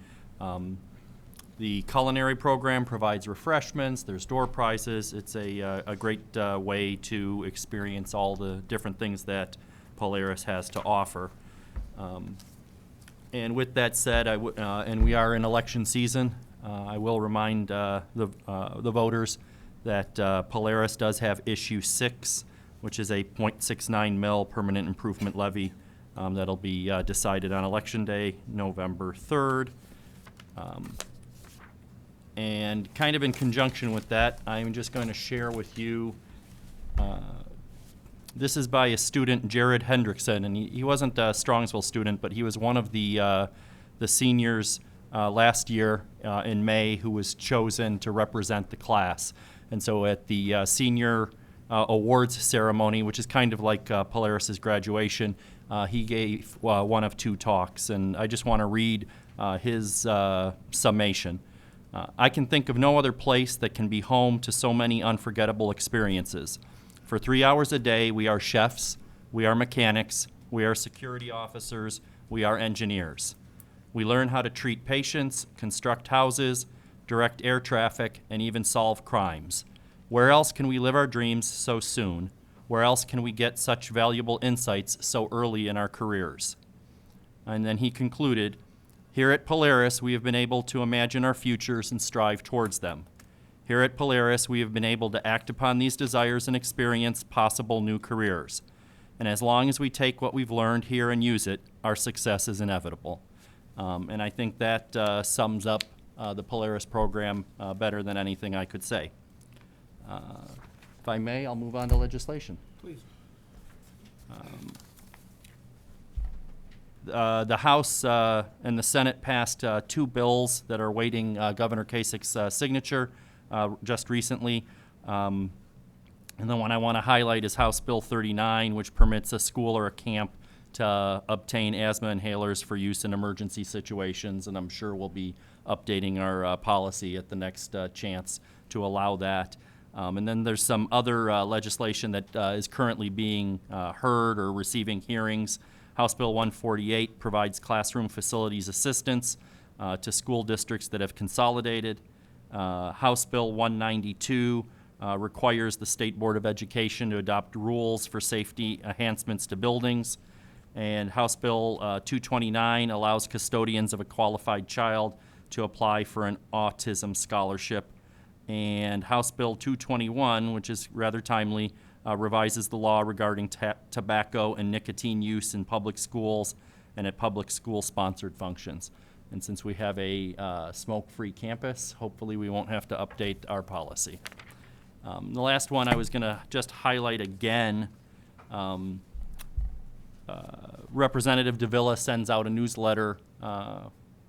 The culinary program provides refreshments, there's door prizes. It's a great way to experience all the different things that Polaris has to offer. And with that said, and we are in election season, I will remind the voters that Polaris does have issue 6, which is a .69 mil permanent improvement levy that'll be decided on Election Day, November 3rd. And kind of in conjunction with that, I'm just going to share with you, this is by a student, Jared Hendrickson, and he wasn't a Strongsville student, but he was one of the seniors last year in May who was chosen to represent the class. And so at the senior awards ceremony, which is kind of like Polaris's graduation, he gave one of 2 talks, and I just want to read his summation. I can think of no other place that can be home to so many unforgettable experiences. For 3 hours a day, we are chefs, we are mechanics, we are security officers, we are engineers. We learn how to treat patients, construct houses, direct air traffic, and even solve crimes. Where else can we live our dreams so soon? Where else can we get such valuable insights so early in our careers? And then he concluded, here at Polaris, we have been able to imagine our futures and strive towards them. Here at Polaris, we have been able to act upon these desires and experience possible new careers. And as long as we take what we've learned here and use it, our success is inevitable. And I think that sums up the Polaris program better than anything I could say. If I may, I'll move on to legislation. Please. The House and the Senate passed 2 bills that are awaiting Governor Kasich's signature just recently. And the one I want to highlight is House Bill 39, which permits a school or a camp to obtain asthma inhalers for use in emergency situations, and I'm sure we'll be updating our policy at the next chance to allow that. And then there's some other legislation that is currently being heard or receiving hearings. House Bill 148 provides classroom facilities assistance to school districts that have consolidated. House Bill 192 requires the State Board of Education to adopt rules for safety enhancements to buildings. And House Bill 229 allows custodians of a qualified child to apply for an autism scholarship. And House Bill 221, which is rather timely, revises the law regarding tobacco and nicotine use in public schools and at public school-sponsored functions. And since we have a smoke-free campus, hopefully we won't have to update our policy. The last one I was going to just highlight again, Representative Davila sends out a newsletter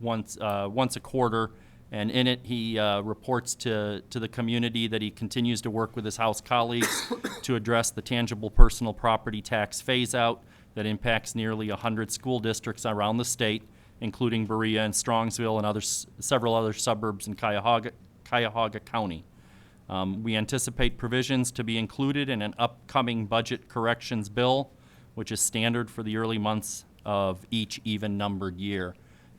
once a quarter, and in it he reports to the community that he continues to work with his House colleagues to address the tangible personal property tax phase-out that impacts nearly 100 school districts around the state, including Berea and Strongsville and several other suburbs in Cuyahoga County. We anticipate provisions to be included in an upcoming budget corrections bill, which is standard for the early months of each even-numbered year.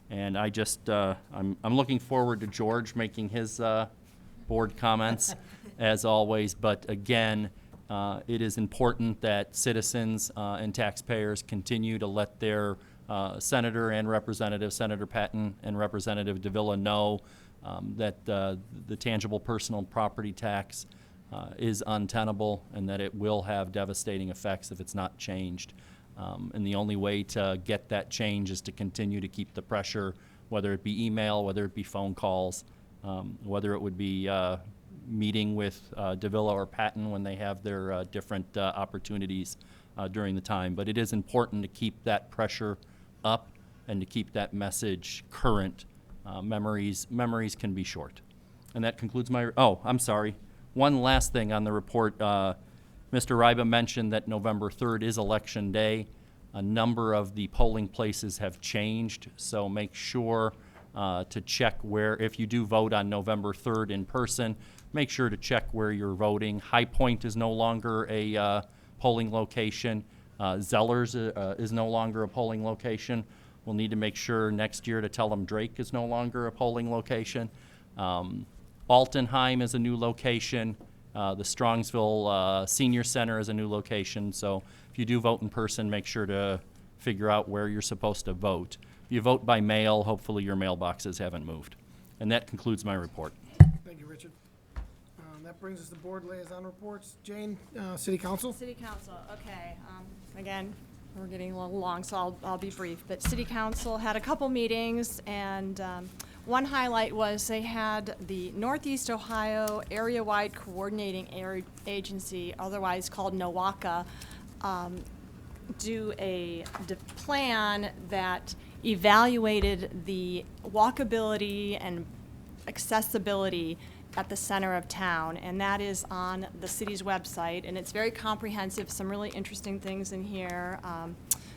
And I just, I'm looking forward to George making his board comments, as always. But again, it is important that citizens and taxpayers continue to let their Senator and Representative, Senator Patton and Representative Davila know that the tangible personal property tax is untenable and that it will have devastating effects if it's not changed. And the only way to get that change is to continue to keep the pressure, whether it be email, whether it be phone calls, whether it would be meeting with Davila or Patton when they have their different opportunities during the time. But it is important to keep that pressure up and to keep that message current. Memories can be short. And that concludes my, I'm sorry. One last thing on the report. Mr. Ryba mentioned that November 3rd is Election Day. A number of the polling places have changed, so make sure to check where, if you do vote on November 3rd in person, make sure to check where you're voting. High Point is no longer a polling location. Zellers is no longer a polling location. We'll need to make sure next year to tell them Drake is no longer a polling location. Altenheim is a new location. The Strongsville Senior Center is a new location. So if you do vote in person, make sure to figure out where you're supposed to vote. If you vote by mail, hopefully your mailboxes haven't moved. And that concludes my report. Thank you, Richard. That brings us to board liaison reports. Jane, City Council. City Council, okay. Again, we're getting a little long, so I'll be brief. But City Council had a couple meetings, and one highlight was they had the Northeast Ohio Area-Wide Coordinating Agency, otherwise called NOWACA, do a plan that evaluated the walkability and accessibility at the center of town, and that is on the city's website, and it's very comprehensive, some really interesting things in here.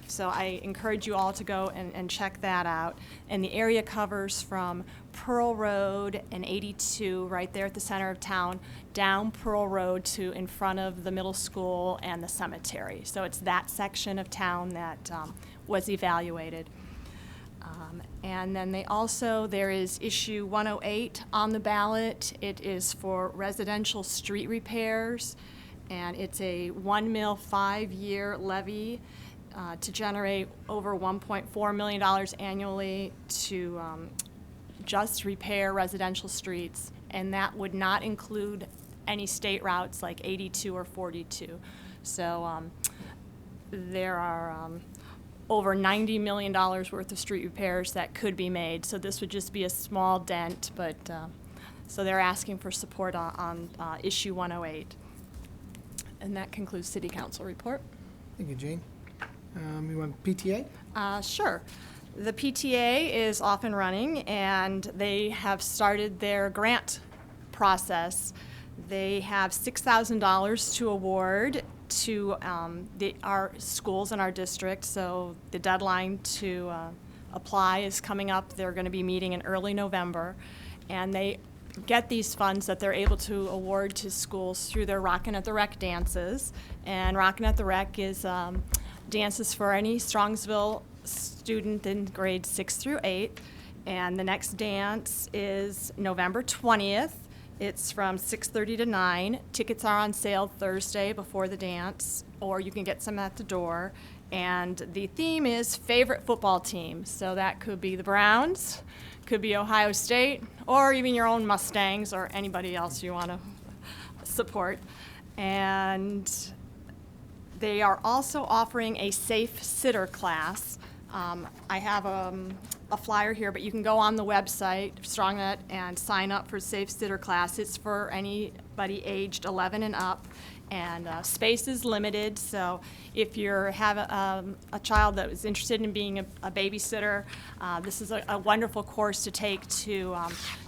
So I encourage you all to go and check that out. And the area covers from Pearl Road and 82, right there at the center of town, down Pearl Road to in front of the middle school and the cemetery. So it's that section of town that was evaluated. And then there is issue 108 on the ballot. It is for residential street repairs, and it's a 1 mil 5-year levy to generate over $1.4 million annually to just repair residential streets, and that would not include any state routes like 82 or 42. So there are over $90 million worth of street repairs that could be made. So this would just be a small dent, but so they're asking for support on issue 108. And that concludes City Council report. Thank you, Jane. You want PTA? Sure. The PTA is off and running, and they have started their grant process. They have $6,000 to award to our schools in our district. So the deadline to apply is coming up. They're going to be meeting in early November, and they get these funds that they're able to award to schools through their Rockin' at the Rec dances. And Rockin' at the Rec is dances for any Strongsville student in grades 6 through 8. And the next dance is November 20th. It's from 6:30 to 9. Tickets are on sale Thursday before the dance, or you can get some at the door. And the theme is favorite football team. So that could be the Browns, could be Ohio State, or even your own Mustangs or anybody else you want to support. And they are also offering a safe sitter class. I have a flyer here, but you can go on the website, StrongNet, and sign up for Safe Sitter class. It's for anybody aged 11 and up, and space is limited. So if you have a child that is interested in being a babysitter, this is a wonderful course to take to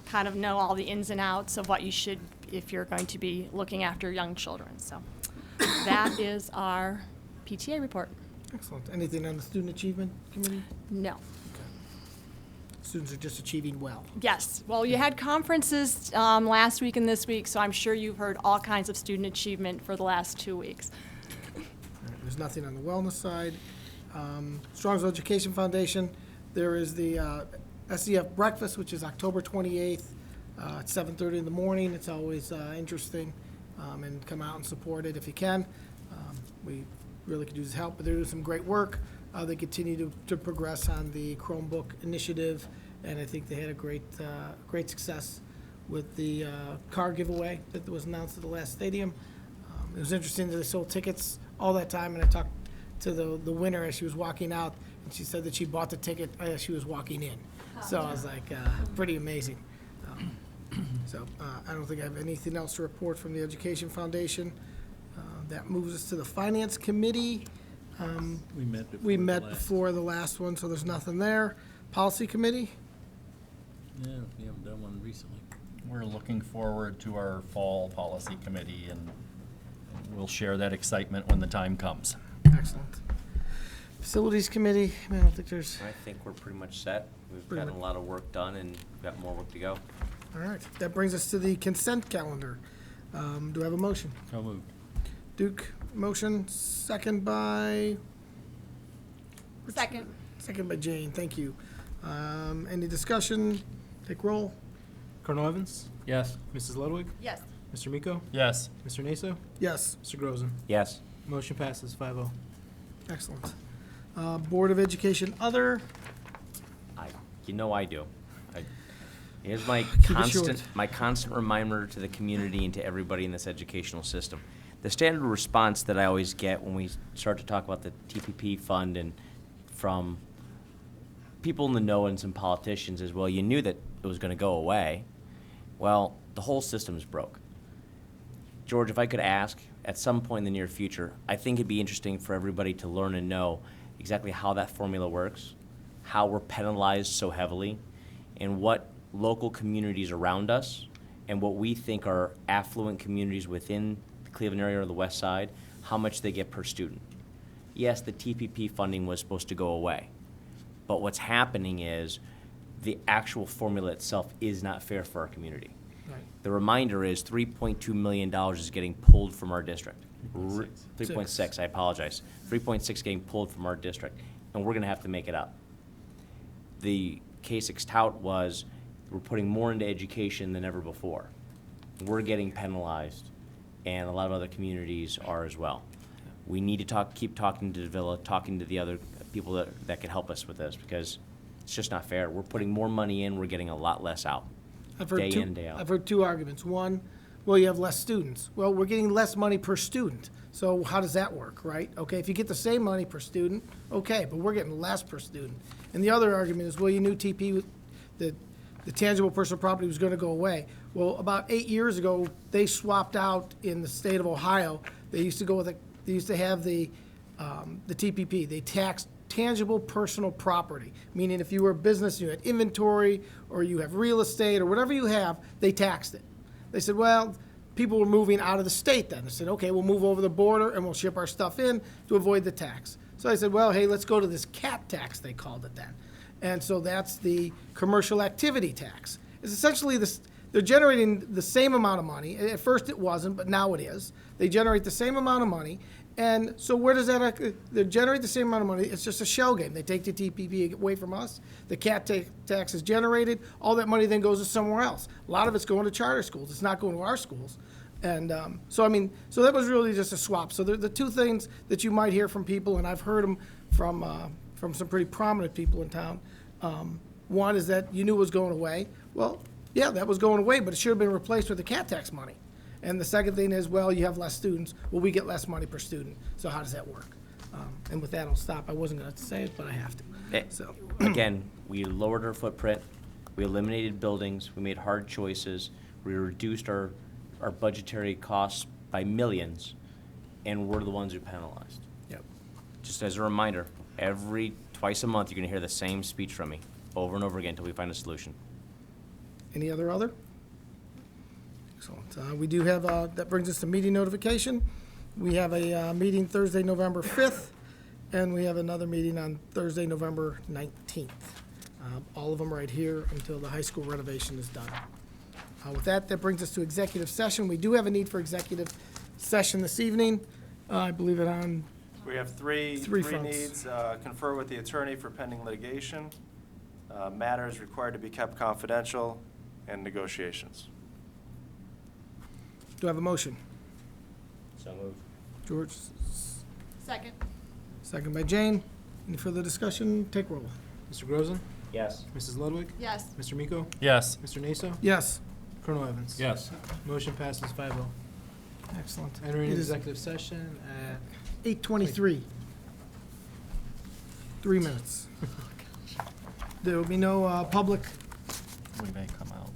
kind of know all the ins and outs of what you should if you're going to be looking after young children. So that is our PTA report. Excellent. Anything on the Student Achievement Committee? No. Students are just achieving well. Yes. Well, you had conferences last week and this week, so I'm sure you've heard all kinds of student achievement for the last 2 weeks. All right, there's nothing on the wellness side. Strongsville Education Foundation, there is the SEF breakfast, which is October 28th at 7:30 in the morning. It's always interesting, and come out and support it if you can. We really could use help, but they're doing some great work. They continue to progress on the Chromebook initiative, and I think they had a great success with the car giveaway that was announced at the last stadium. It was interesting that they sold tickets all that time, and I talked to the winner as she was walking out, and she said that she bought the ticket as she was walking in. So I was like, pretty amazing. I don't think I have anything else to report from the Education Foundation. That moves us to the Finance Committee. We met before the last one, so there's nothing there. Policy Committee? Yeah, we haven't done one recently. We're looking forward to our fall policy committee, and we'll share that excitement when the time comes. Excellent. Facilities Committee, I don't think there's, I think we're pretty much set. We've Pretty gotten a much. lot of work done, and we've got more work to go. all right. That brings us to the consent calendar. Do I have a motion? So moved. Duke, motion, second by? Second. Second by Jane, thank you. Any discussion? Take roll. Colonel Evans? Yes. Mrs. Ludwig? Yes. Mr. Miko? Yes. Mr. Naso? Yes, Mr. Grozen? Yes. Motion passes 5-0. excellent. Board of Education, other? You know I do. Here's my it short. constant reminder to the community and to everybody in this educational system. The standard response that I always get when we start to talk about the TPP fund and from people in the know and some politicians is, well, you knew that it was going to go away. Well, the whole system is broke. George, if I could ask, at some point in the near future, I think it'd be interesting for everybody to learn and know exactly how that formula works, how we're penalized so heavily, and what local communities around us and what we think are affluent communities within the Cleveland area or the west side, how much they get per student. Yes, the TPP funding was supposed to go away, but what's happening is the actual formula itself is not fair for our community. Right. The reminder is $3.2 million is getting pulled from our district. 3.6, I apologize. 3.6 getting pulled from our district, and we're gonna have to make it up. The K-6 tout was, we're putting more into education than ever before. We're getting penalized, and a lot of other communities are as well. We need to keep talking to Davila, talking to the other people that can help us with this, because it's just not fair. We're putting more money in, we're getting a lot less out. Day in, day out. I've heard two arguments. One, well, you have less students. Well, we're getting less money per student. So how does that work, right? Okay, if you get the same money per student, okay, but we're getting less per student. And the other argument is, well, you knew TP, the tangible personal property was gonna go away. Well, about 8 years ago, they swapped out in the state of Ohio. They used to have the TPP. They taxed tangible personal property, meaning if you were a business, you had inventory, or you have real estate, or whatever you have, they taxed it. They said, well, people were moving out of the state then. They said, okay, we'll move over the border and we'll ship our stuff in to avoid the tax. So I said, well, hey, let's go to this CAT tax, they called it then. And so that's the commercial activity tax. It's essentially this, they're generating the same amount of money. At first it wasn't, but now it is. They generate the same amount of money. And so where does that, they generate the same amount of money. It's just a shell game. They take the TPP away from us. The CAT tax is generated. All that money then goes to somewhere else. A lot of it's going to charter schools. It's not going to our schools. And so that was really just a swap. So the two things that you might hear from people, and I've heard them from some pretty prominent people in town. One is that you knew it was going away. Well, yeah, that was going away, but it should have been replaced with the CAT tax money. And the second thing is, well, you have less students. Well, we get less money per student. So how does that work? And with that, I'll stop. I wasn't going to say it, but I have to. So Again, we lowered our footprint, we eliminated buildings, we made hard choices, we reduced our budgetary costs by millions, and we're the ones who penalized. Yep. Just as a reminder, twice a month, you're gonna hear the same speech from me, over and over again, until we find a solution. Any other? Excellent. We do have, that brings us to meeting notification. We have a meeting Thursday, November 5th, and we have another meeting on Thursday, November 19th. All of them right here until the high school renovation is done. With that brings us to executive session. We do have a need for executive session this evening. I believe it on, We have three fronts. needs. Confer with the attorney for pending litigation, matters required to be kept confidential, and negotiations. do I have a motion? So moved. George, Second. second by Jane. Any further discussion? Take roll. Mr. Grozen? Yes. Mrs. Ludwig? Yes. Mr. Miko? Yes. Mr. Naso? Yes. Colonel Evans? Yes. Motion passes 5-0. Excellent. Entering It is executive session at 8:23. 3 minutes. There will be no public. We may come out.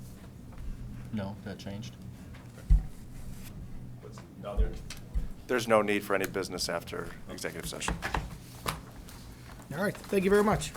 No, that changed. There's no need for any business after executive session. All right. Thank you very much.